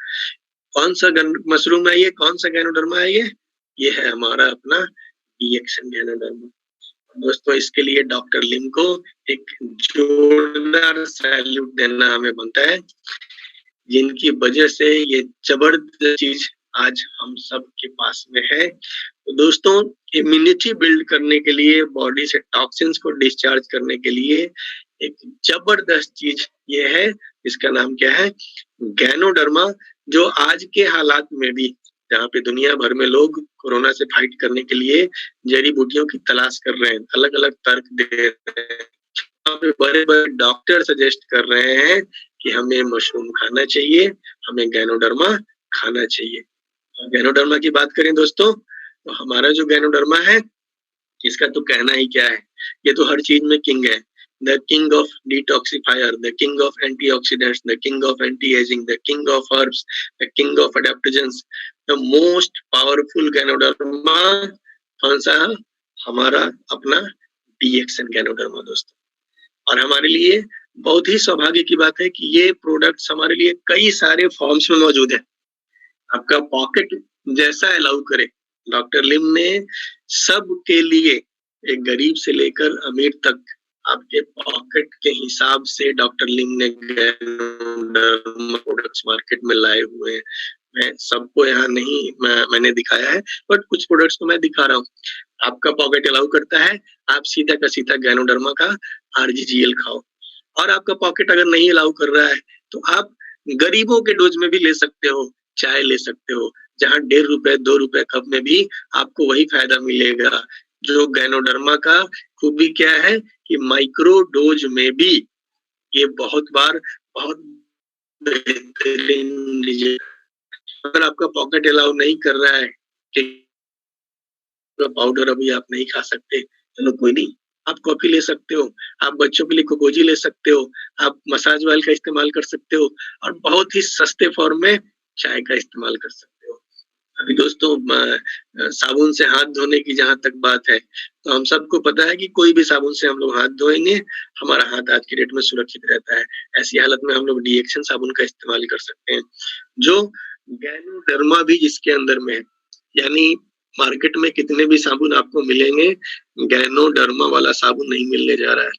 कौन सा मशरूम है ये? कौन सा गैनोडर्मा है ये? ये है हमारा अपना डीएक्सन गैनोडर्मा। दोस्तों इसके लिए डॉक्टर लिम को एक जोरदार सैल्यूट देना हमें बनता है, जिनकी वजह से ये जबरदस्त चीज आज हम सब के पास में है। तो दोस्तों इम्यूनिटी बिल्ड करने के लिए, बॉडी से टॉक्सिन्स को डिस्चार्ज करने के लिए एक जबरदस्त चीज ये है, इसका नाम क्या है? गैनोडर्मा। जो आज के हालात में भी, जहाँ पे दुनिया भर में लोग कोरोना से फाइट करने के लिए जड़ी बूटियों की तलाश कर रहे हैं, अलग-अलग तर्क दे रहे हैं, वहाँ पे बड़े-बड़े डॉक्टर सजेस्ट कर रहे हैं कि हमें मशरूम खाना चाहिए, हमें गैनोडर्मा खाना चाहिए। गैनोडर्मा की बात करें दोस्तों, तो हमारा जो गैनोडर्मा है, इसका तो कहना ही क्या है, ये तो हर चीज में किंग है। The king of detoxifier, the king of antioxidants, the king of anti-aging, the king of herbs, the king of adaptogens, the most powerful ganoderma कौन सा? हमारा अपना डीएक्सन गैनोडर्मा दोस्तों। और हमारे लिए बहुत ही सौभाग्य की बात है कि ये प्रोडक्ट्स हमारे लिए कई सारे फॉर्म्स में मौजूद है। आपका पॉकेट जैसा अलाउ करे, डॉक्टर लिम ने सबके लिए, एक गरीब से लेकर अमीर तक, आपके पॉकेट के हिसाब से डॉक्टर लिम ने प्रोडक्ट्स मार्केट में लाए हुए हैं। मैं सबको यहाँ नहीं मैंने दिखाया है, बट कुछ प्रोडक्ट्स तो मैं दिखा रहा हूँ। आपका पॉकेट अलाउ करता है, आप सीधा का सीधा गैनोडर्मा का आरजीजीएल खाओ। और आपका पॉकेट अगर नहीं अलाउ कर रहा है, तो आप गरीबों के डोज में भी ले सकते हो, चाय ले सकते हो, जहाँ ₹1.5 ₹2 कप में भी आपको वही फायदा मिलेगा। जो गैनोडर्मा का खूबी क्या है कि माइक्रो डोज में भी ये बहुत बार बहुत बेहतरीन रिजल्ट। अगर आपका पॉकेट अलाउ नहीं कर रहा है कि पाउडर अभी आप नहीं खा सकते, चलो कोई नहीं, आप कॉफी ले सकते हो, आप बच्चों के लिए कोकोजी ले सकते हो, आप मसाज ऑयल का इस्तेमाल कर सकते हो, और बहुत ही सस्ते फॉर्म में चाय का इस्तेमाल कर सकते हो। अभी दोस्तों साबुन से हाथ धोने की जहाँ तक बात है, तो हम सबको पता है कि कोई भी साबुन से हम लोग हाथ धोएंगे, हमारा हाथ आज की डेट में सुरक्षित रहता है। ऐसी हालत में हम लोग डीएक्सन साबुन का इस्तेमाल कर सकते हैं, जो गैनोडर्मा भी जिसके अंदर में है। यानी मार्केट में कितने भी साबुन आपको मिलेंगे, गैनोडर्मा वाला साबुन नहीं मिलने जा रहा है।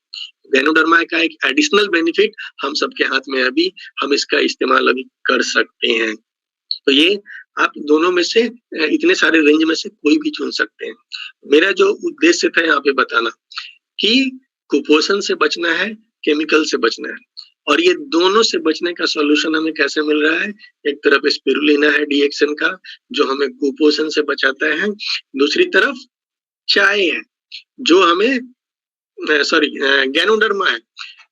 गैनोडर्मा का एक एडिशनल बेनिफिट हम सबके हाथ में है, अभी हम इसका इस्तेमाल अभी कर सकते हैं। तो ये आप दोनों में से, इतने सारे रेंज में से कोई भी चुन सकते हैं। मेरा जो उद्देश्य था यहाँ पे बताना कि कुपोषण से बचना है, केमिकल से बचना है, और ये दोनों से बचने का सॉल्यूशन हमें कैसे मिल रहा है? एक तरफ स्पिरुलिना है डीएक्सन का, जो हमें कुपोषण से बचाता है, दूसरी तरफ चाय है, जो हमें गैनोडर्मा है,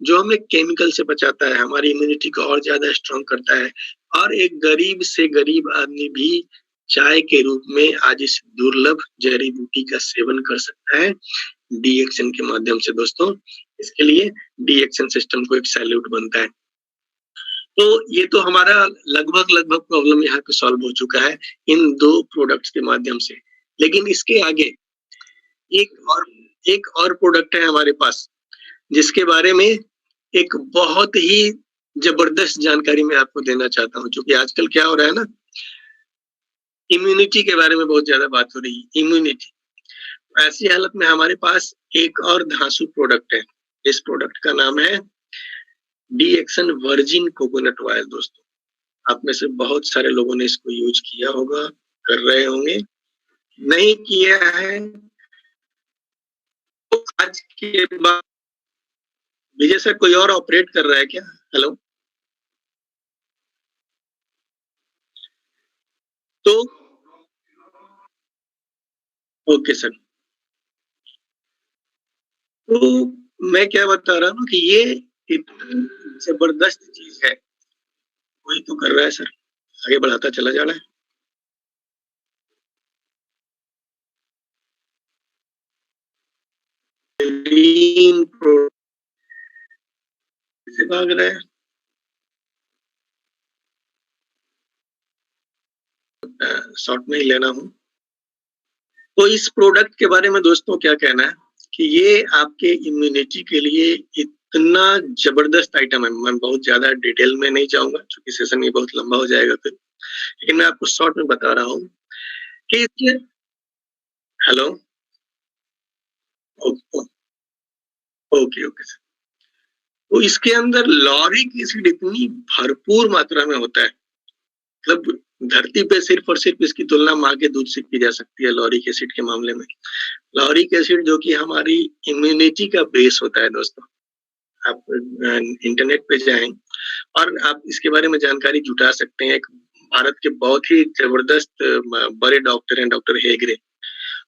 जो हमें केमिकल से बचाता है, हमारी इम्यूनिटी को और ज़्यादा स्ट्रॉन्ग करता है। और एक गरीब से गरीब आदमी भी चाय के रूप में आज इस दुर्लभ जड़ी-बूटी का सेवन कर सकता है, डीएक्सन के माध्यम से दोस्तों। इसके लिए डीएक्सन सिस्टम को एक सैल्यूट बनता है। तो ये तो हमारा लगभग प्रॉब्लम यहाँ पे सॉल्व हो चुका है, इन 2 प्रोडक्ट्स के माध्यम से। लेकिन इसके आगे एक और प्रोडक्ट है हमारे पास, जिसके बारे में एक बहुत ही ज़बरदस्त जानकारी मैं आपको देना चाहता हूँ, क्योंकि आजकल क्या हो रहा है ना, इम्यूनिटी के बारे में बहुत ज़्यादा बात हो रही है, इम्यूनिटी। ऐसी हालत में हमारे पास एक और धांसू प्रोडक्ट है। इस प्रोडक्ट का नाम है डीएक्सन वर्जिन कोकोनट ऑयल दोस्तों। आप में से बहुत सारे लोगों ने इसको यूज़ किया होगा, कर रहे होंगे। नहीं किया है तो आज के बाद विजय सर कोई और ऑपरेट कर रहा है क्या? हेलो? तो ओके सर। तो मैं क्या बता रहा हूँ कि ये इतनी ज़बरदस्त चीज़ है, कोई तो कर रहा है सर, आगे बढ़ाता चला जा रहा है। ग्रीन प्रो से भाग रहा है। शॉर्ट में ही लेना हूँ। तो इस प्रोडक्ट के बारे में दोस्तों क्या कहना है कि ये आपके इम्यूनिटी के लिए इतना ज़बरदस्त आइटम है। मैं बहुत ज़्यादा डिटेल में नहीं जाऊँगा, क्योंकि सेशन ये बहुत लंबा हो जाएगा फिर। लेकिन मैं आपको शॉर्ट में बता रहा हूँ कि इसके हेलो? Okay, okay sir. तो इसके अंदर लॉरिक एसिड इतनी भरपूर मात्रा में होता है, मतलब धरती पे सिर्फ और सिर्फ इसकी तुलना माँ के दूध से की जा सकती है लॉरिक एसिड के मामले में। लॉरिक एसिड जो कि हमारी इम्यूनिटी का बेस होता है दोस्तों। आप इंटरनेट पे जाएँ और आप इसके बारे में जानकारी जुटा सकते हैं। एक भारत के बहुत ही ज़बरदस्त बड़े डॉक्टर हैं, डॉक्टर हेगड़े।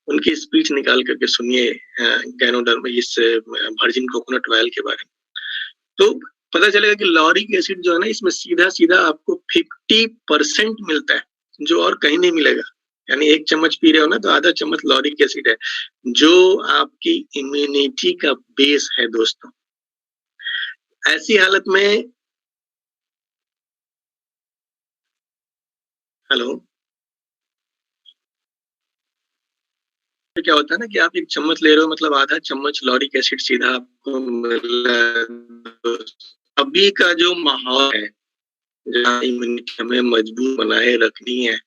उनकी स्पीच निकाल कर के सुनिए गैनोडर्म इस वर्जिन कोकोनट ऑयल के बारे में। तो पता चलेगा कि लॉरिक एसिड जो है ना, इसमें सीधा-सीधा आपको 50% मिलता है, जो और कहीं नहीं मिलेगा। यानी 1 चम्मच पी रहे हो ना, तो आधा चम्मच लॉरिक एसिड है, जो आपकी इम्यूनिटी का बेस है दोस्तों। ऐसी हालत में हेलो? तो क्या होता है ना कि आप 1 चम्मच ले रहे हो, मतलब आधा चम्मच लॉरिक एसिड सीधा आपको मिल रहा है। अभी का जो माहौल है, जहाँ इम्यूनिटी हमें मजबूत बनाए रखनी है,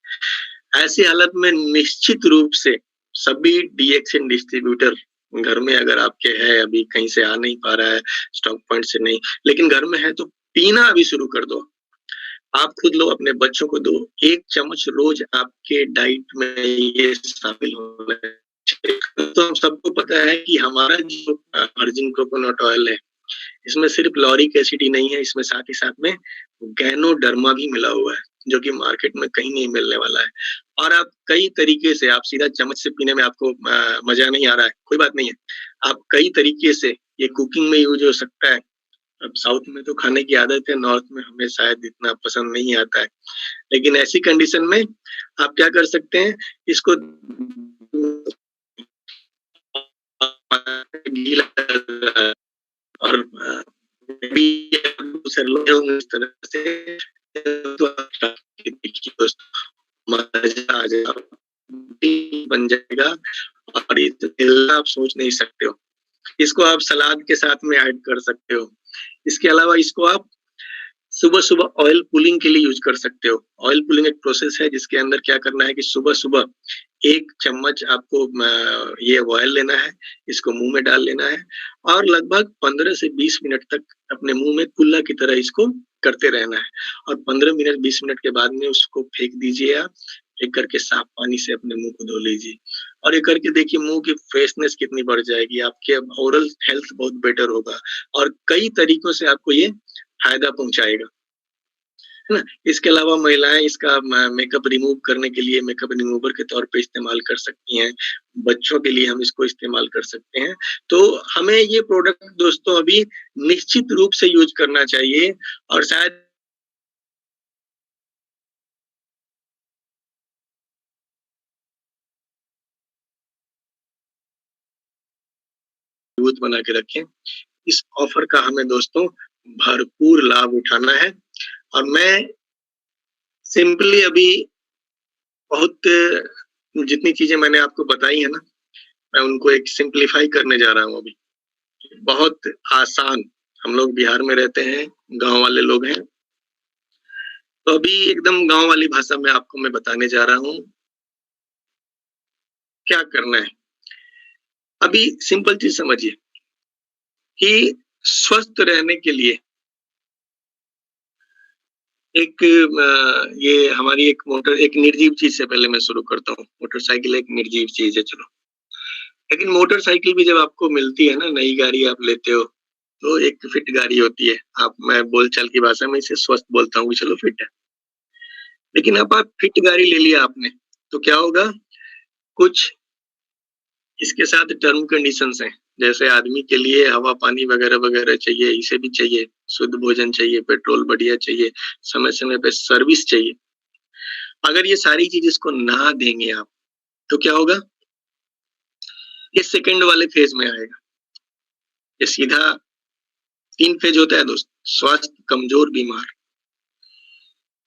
ऐसी हालत में निश्चित रूप से सभी डीएक्सन डिस्ट्रीब्यूटर घर में अगर आपके है, अभी कहीं से आ नहीं पा रहा है, स्टॉक पॉइंट से नहीं, लेकिन घर में है तो पीना अभी शुरू कर दो। आप खुद लो, अपने बच्चों को दो। 1 चम्मच रोज़ आपके डाइट में ये शामिल होना चाहिए। तो हम सबको पता है कि हमारा जो वर्जिन कोकोनट ऑयल है, इसमें सिर्फ लॉरिक एसिड ही नहीं है, इसमें साथ ही साथ में गैनोडर्मा भी मिला हुआ है, जो कि मार्केट में कहीं नहीं मिलने वाला है। और आप कई तरीके से, आप सीधा चम्मच से पीने में आपको मज़ा नहीं आ रहा है, कोई बात नहीं है। आप कई तरीके से ये कुकिंग में यूज़ हो सकता है। अब साउथ में तो खाने की आदत है, नॉर्थ में हमें शायद इतना पसंद नहीं आता है। लेकिन ऐसी कंडीशन में आप क्या कर सकते हैं, इसको और इस तरह से मज़ा आ जाएगा, बन जाएगा और ये तो आप सोच नहीं सकते हो। इसको आप सलाद के साथ में ऐड कर सकते हो। इसके अलावा इसको आप सुबह-सुबह ऑयल पुलिंग के लिए यूज़ कर सकते हो। ऑयल पुलिंग एक प्रोसेस है जिसके अंदर क्या करना है कि सुबह-सुबह 1 चम्मच आपको ये ऑयल लेना है, इसको मुँह में डाल लेना है और लगभग 15 से 20 मिनट तक अपने मुँह में कुल्ला की तरह इसको करते रहना है और 15 मिनट 20 मिनट के बाद में उसको फेंक दीजिए आप। फेंक करके साफ पानी से अपने मुँह को धो लीजिए और ये करके देखिए मुँह की फ्रेशनेस कितनी बढ़ जाएगी, आपके ओरल हेल्थ बहुत बेटर होगा और कई तरीकों से आपको ये फ़ायदा पहुँचाएगा, है ना? इसके अलावा महिलाएँ इसका मेकअप रिमूव करने के लिए मेकअप रिमूवर के तौर पे इस्तेमाल कर सकती हैं। बच्चों के लिए हम इसको इस्तेमाल कर सकते हैं। तो हमें ये प्रोडक्ट दोस्तों अभी निश्चित रूप से यूज़ करना चाहिए और शायद मजबूत बना के रखें। इस ऑफ़र का हमें दोस्तों भरपूर लाभ उठाना है और मैं सिंपली अभी बहुत जितनी चीज़ें मैंने आपको बताई है ना, मैं उनको एक सिम्प्लीफाई करने जा रहा हूँ अभी। बहुत आसान, हम लोग बिहार में रहते हैं, गाँव वाले लोग हैं। तो अभी एकदम गाँव वाली भाषा में आपको मैं बताने जा रहा हूँ। क्या करना है? अभी सिंपल चीज़ समझिए कि स्वस्थ रहने के लिए एक ये हमारी एक निर्जीव चीज़ से पहले मैं शुरू करता हूँ। मोटरसाइकिल एक निर्जीव चीज़ है चलो। लेकिन मोटरसाइकिल भी जब आपको मिलती है ना, नई गाड़ी आप लेते हो, तो एक फिट गाड़ी होती है। मैं बोलचाल की भाषा में इसे स्वस्थ बोलता हूँ कि चलो फिट है। लेकिन अब आप फिट गाड़ी ले लिया आपने, तो क्या होगा? कुछ इसके साथ टर्म कंडीशंस हैं। जैसे आदमी के लिए हवा, पानी वगैरह-वगैरह चाहिए, इसे भी चाहिए, शुद्ध भोजन चाहिए, पेट्रोल बढ़िया चाहिए, समय-समय पे सर्विस चाहिए। अगर ये सारी चीज़ इसको ना देंगे आप, तो क्या होगा? ये सेकंड वाले फेज़ में आएगा। ये सीधा 3 फेज़ होता है दोस्त, स्वस्थ, कमज़ोर, बीमार।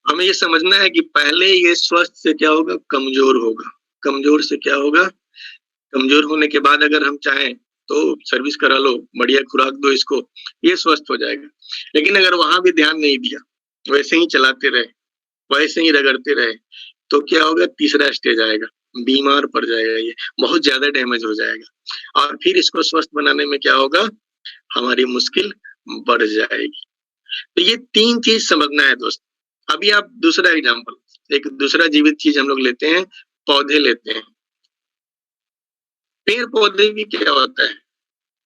हमें ये समझना है कि पहले ये स्वस्थ से क्या होगा? कमज़ोर होगा। कमज़ोर से क्या होगा? कमज़ोर होने के बाद अगर हम चाहें तो सर्विस करा लो, बढ़िया खुराक दो इसको, ये स्वस्थ हो जाएगा। लेकिन अगर वहाँ भी ध्यान नहीं दिया, वैसे ही चलाते रहे, वैसे ही रगड़ते रहे, तो क्या होगा? तीसरा स्टेज आएगा, बीमार पड़ जाएगा ये, बहुत ज़्यादा डैमेज हो जाएगा और फिर इसको स्वस्थ बनाने में क्या होगा? हमारी मुश्किल बढ़ जाएगी। तो ये 3 चीज़ समझना है दोस्त। अभी आप दूसरा एग्ज़ाम्पल, एक दूसरा जीवित चीज़ हम लोग लेते हैं, पौधे लेते हैं। पेड़-पौधे भी क्या होता है?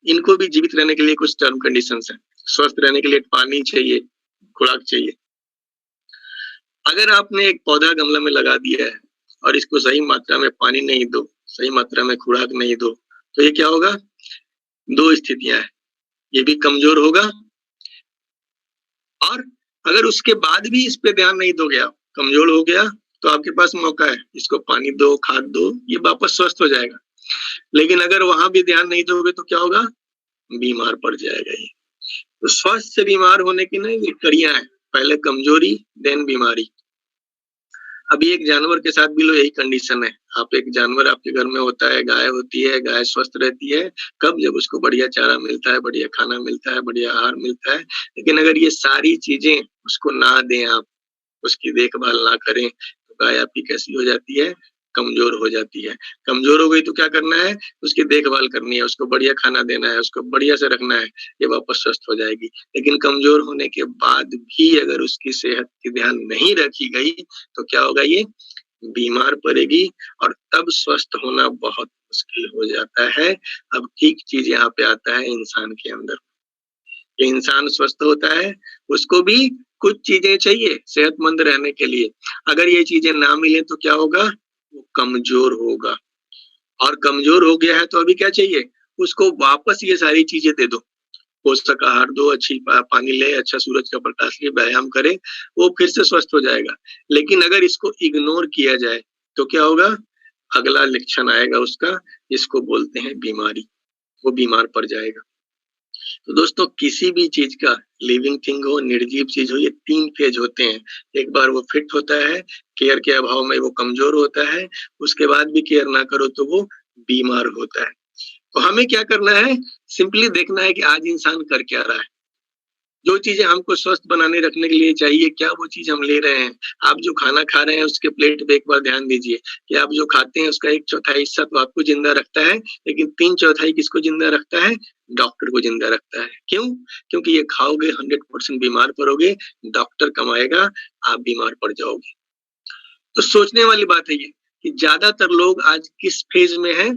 इनको भी जीवित रहने के लिए कुछ टर्म कंडीशंस हैं। स्वस्थ रहने के लिए पानी चाहिए, खुराक चाहिए। अगर आपने एक पौधा गमला में लगा दिया है और इसको सही मात्रा में पानी नहीं दो, सही मात्रा में खुराक नहीं दो, तो ये क्या होगा? 2 स्थितियाँ हैं, ये भी कमज़ोर होगा और अगर उसके बाद भी इस पे ध्यान नहीं दोगे आप, कमज़ोर हो गया, तो आपके पास मौका है, इसको पानी दो, खाद दो, ये वापस स्वस्थ हो जाएगा। लेकिन अगर वहाँ भी ध्यान नहीं दोगे तो क्या होगा? बीमार पड़ जाएगा ये। तो स्वस्थ से बीमार होने की ना ये कड़ियाँ हैं, पहले कमज़ोरी, देन बीमारी। अभी एक जानवर के साथ भी लो यही कंडीशन है। आप एक जानवर आपके घर में होता है, गाय होती है, गाय स्वस्थ रहती है, कब? जब उसको बढ़िया चारा मिलता है, बढ़िया खाना मिलता है, बढ़िया आहार मिलता है। लेकिन अगर ये सारी चीज़ें उसको ना दें आप, उसकी देखभाल ना करें, तो गाय आपकी कैसी हो जाती है? कमज़ोर हो जाती है। कमज़ोर हो गई तो क्या करना है? उसकी देखभाल करनी है, उसको बढ़िया खाना देना है, उसको बढ़िया से रखना है, ये वापस स्वस्थ हो जाएगी। लेकिन कमज़ोर होने के बाद भी अगर उसकी सेहत की ध्यान नहीं रखी गई, तो क्या होगा ये? बीमार पड़ेगी और तब स्वस्थ होना बहुत मुश्किल हो जाता है। अब ठीक चीज़ यहाँ पे आता है इंसान के अंदर। ये इंसान स्वस्थ होता है, उसको भी कुछ चीज़ें चाहिए सेहतमंद रहने के लिए। अगर ये चीज़ें ना मिलें तो क्या होगा? वो कमज़ोर होगा और कमज़ोर हो गया है तो अभी क्या चाहिए? उसको वापस ये सारी चीज़ें दे दो। पोषक आहार दो, अच्छी पानी ले, अच्छा सूरज का प्रकाश ले, व्यायाम करे, वो फिर से स्वस्थ हो जाएगा। लेकिन अगर इसको इग्नोर किया जाए, तो क्या होगा? अगला लक्षण आएगा उसका, जिसको बोलते हैं बीमारी, वो बीमार पड़ जाएगा। तो दोस्तों किसी भी चीज़ का लिविंग थिंग हो, निर्जीव चीज़ हो, ये 3 फेज़ होते हैं। एक बार वो फिट होता है, केयर के अभाव में वो कमज़ोर होता है, उसके बाद भी केयर ना करो तो वो बीमार होता है। तो हमें क्या करना है? सिंपली देखना है कि आज इंसान कर क्या रहा है। जो चीज़ें हमको स्वस्थ बनाने रखने के लिए चाहिए, क्या वो चीज़ हम ले रहे हैं? आप जो खाना खा रहे हैं उसके प्लेट पे एक बार ध्यान दीजिए कि आप जो खाते हैं उसका 1/4 हिस्सा तो आपको ज़िंदा रखता है, लेकिन 3/4 किसको ज़िंदा रखता है? डॉक्टर को ज़िंदा रखता है। क्यों? क्योंकि ये खाओगे 100% बीमार पड़ोगे, डॉक्टर कमाएगा, आप बीमार पड़ जाओगे। तो सोचने वाली बात है ये कि ज़्यादातर लोग आज किस फ़ेज़ में हैं?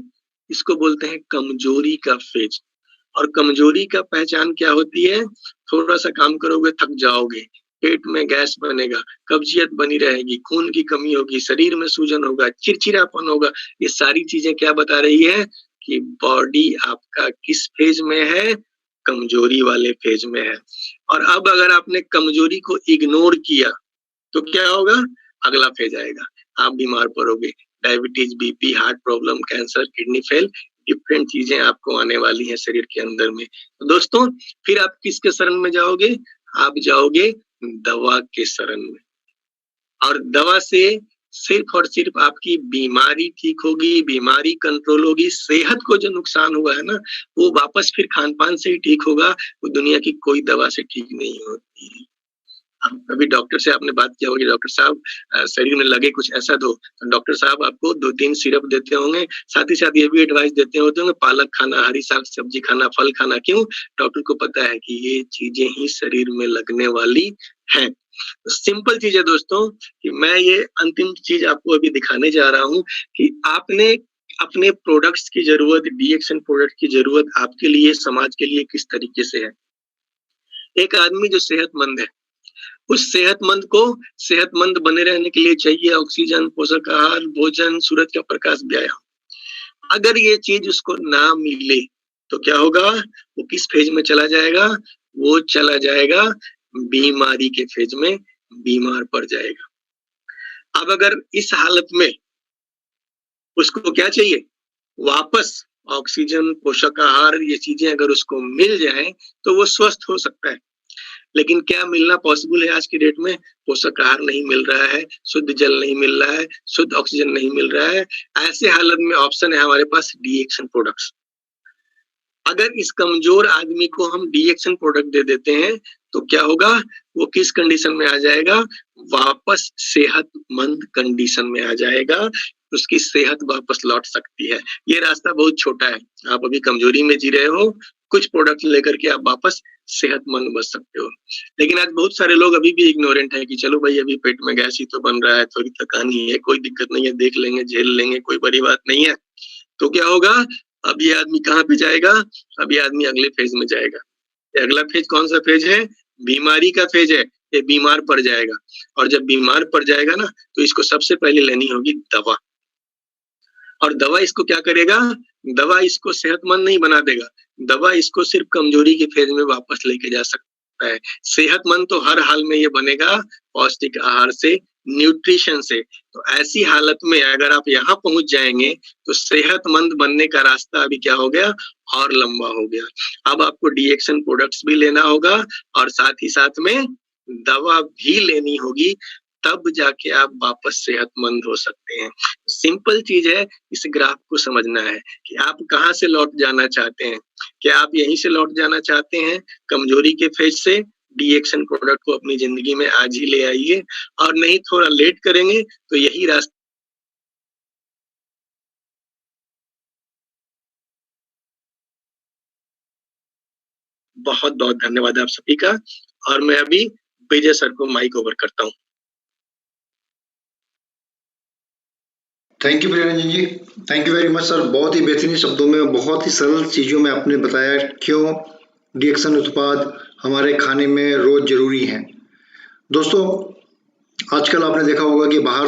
इसको बोलते हैं कमज़ोरी का फ़ेज़। और कमजोरी का पहचान क्या होती है? थोड़ा-सा काम करोगे थक जाओगे, पेट में गैस बनेगा, कब्जियत बनी रहेगी, खून की कमी होगी, शरीर में सूजन होगा, चिड़चिड़ापन होगा। ये सारी चीज़ें क्या बता रही है कि बॉडी आपका किस फ़ेज़ में है? कमजोरी वाले फ़ेज़ में है। और अब अगर आपने कमजोरी को इग्नोर किया, तो क्या होगा? अगला फ़ेज़ आएगा, आप बीमार पड़ोगे, diabetes, BP, heart problem, cancer, kidney fail, different चीज़ें आपको आने वाली हैं शरीर के अंदर में। तो दोस्तों, फिर आप किसके शरण में जाओगे? आप जाओगे दवा के शरण में। और दवा से सिर्फ़ और सिर्फ़ आपकी बीमारी ठीक होगी, बीमारी कंट्रोल होगी, सेहत को जो नुकसान हुआ है ना, वो वापस फिर खान-पान से ही ठीक होगा, वो दुनिया की कोई दवा से ठीक नहीं होती है। आप कभी डॉक्टर से आपने बात किया होगा कि डॉक्टर साहब शरीर में लगे कुछ ऐसा दो, तो डॉक्टर साहब आपको 2-3 सिरप देते होंगे, साथ ही साथ ये भी एडवाइस देते होते होंगे पालक खाना, हरी साग-सब्जी खाना, फल खाना। क्यों? डॉक्टर को पता है कि ये चीज़ें ही शरीर में लगने वाली हैं। सिंपल चीज़ है दोस्तों कि मैं ये अंतिम चीज़ आपको अभी दिखाने जा रहा हूँ कि आपने अपने प्रोडक्ट्स की ज़रूरत, डीएक्शन प्रोडक्ट की ज़रूरत आपके लिए, समाज के लिए किस तरीके से है। एक आदमी जो सेहतमंद है, उस सेहतमंद को सेहतमंद बने रहने के लिए चाहिए ऑक्सीजन, पोषक आहार, भोजन, सूरज का प्रकाश, व्यायाम। अगर ये चीज़ उसको ना मिले, तो क्या होगा? वो किस फ़ेज़ में चला जाएगा? वो चला जाएगा बीमारी के फ़ेज़ में, बीमार पड़ जाएगा। अब अगर इस हालत में उसको क्या चाहिए? वापस ऑक्सीजन, पोषक आहार ये चीज़ें अगर उसको मिल जाएँ, तो वो स्वस्थ हो सकता है। लेकिन क्या मिलना पॉसिबल है आज की डेट में? पोषक आहार नहीं मिल रहा है, शुद्ध जल नहीं मिल रहा है, शुद्ध ऑक्सीजन नहीं मिल रहा है। ऐसे हालत में ऑप्शन है हमारे पास डीएक्शन प्रोडक्ट्स। अगर इस कमज़ोर आदमी को हम डीएक्शन प्रोडक्ट दे देते हैं, तो क्या होगा? वो किस कंडीशन में आ जाएगा? वापस सेहतमंद कंडीशन में आ जाएगा, उसकी सेहत वापस लौट सकती है। ये रास्ता बहुत छोटा है, आप अभी कमज़ोरी में जी रहे हो, कुछ प्रोडक्ट लेकर के आप वापस सेहतमंद बच सकते हो। लेकिन आज बहुत सारे लोग अभी भी इग्नोरेंट हैं कि चलो भाई अभी पेट में गैस ही तो बन रहा है, थोड़ी थकानी है, कोई दिक्कत नहीं है, देख लेंगे, झेल लेंगे, कोई बड़ी बात नहीं है। तो क्या होगा? अब ये आदमी कहाँ पे जाएगा? अब ये आदमी अगले फ़ेज़ में जाएगा। ये अगला फ़ेज़ कौन-सा फ़ेज़ है? बीमारी का फ़ेज़ है। ये बीमार पड़ जाएगा और जब बीमार पड़ जाएगा ना, तो इसको सबसे पहले लेनी होगी दवा। और दवा इसको क्या करेगा? दवा इसको सेहतमंद नहीं बना देगा, दवा इसको सिर्फ़ कमज़ोरी के फ़ेज़ में वापस लेके जा सकता है। सेहतमंद तो हर हाल में ये बनेगा पौष्टिक आहार से, न्यूट्रिशन से। तो ऐसी हालत में अगर आप यहाँ पहुँच जाएँगे, तो सेहतमंद बनने का रास्ता अभी क्या हो गया? और लंबा हो गया। अब आपको डीएक्शन प्रोडक्ट्स भी लेना होगा और साथ ही साथ में दवा भी लेनी होगी, तब जाके आप वापस सेहतमंद हो सकते हैं। सिंपल चीज़ है, इस ग्राफ को समझना है कि आप कहाँ से लौट जाना चाहते हैं। क्या आप यहीं से लौट जाना चाहते हैं कमज़ोरी के फ़ेज़ से? डीएक्शन प्रोडक्ट को अपनी ज़िंदगी में आज ही ले आइए और नहीं थोड़ा लेट करेंगे तो यही रास्ता बहुत-बहुत धन्यवाद आप सभी का और मैं अभी विजय सर को माइक ओवर करता हूँ। Thank you Priyaranjan ji, thank you very much sir. बहुत ही बेहतरीन शब्दों में, बहुत ही सरल चीज़ों में आपने बताया क्यों डीएक्शन उत्पाद हमारे खाने में रोज़ ज़रूरी हैं। दोस्तों, आजकल आपने देखा होगा कि बाहर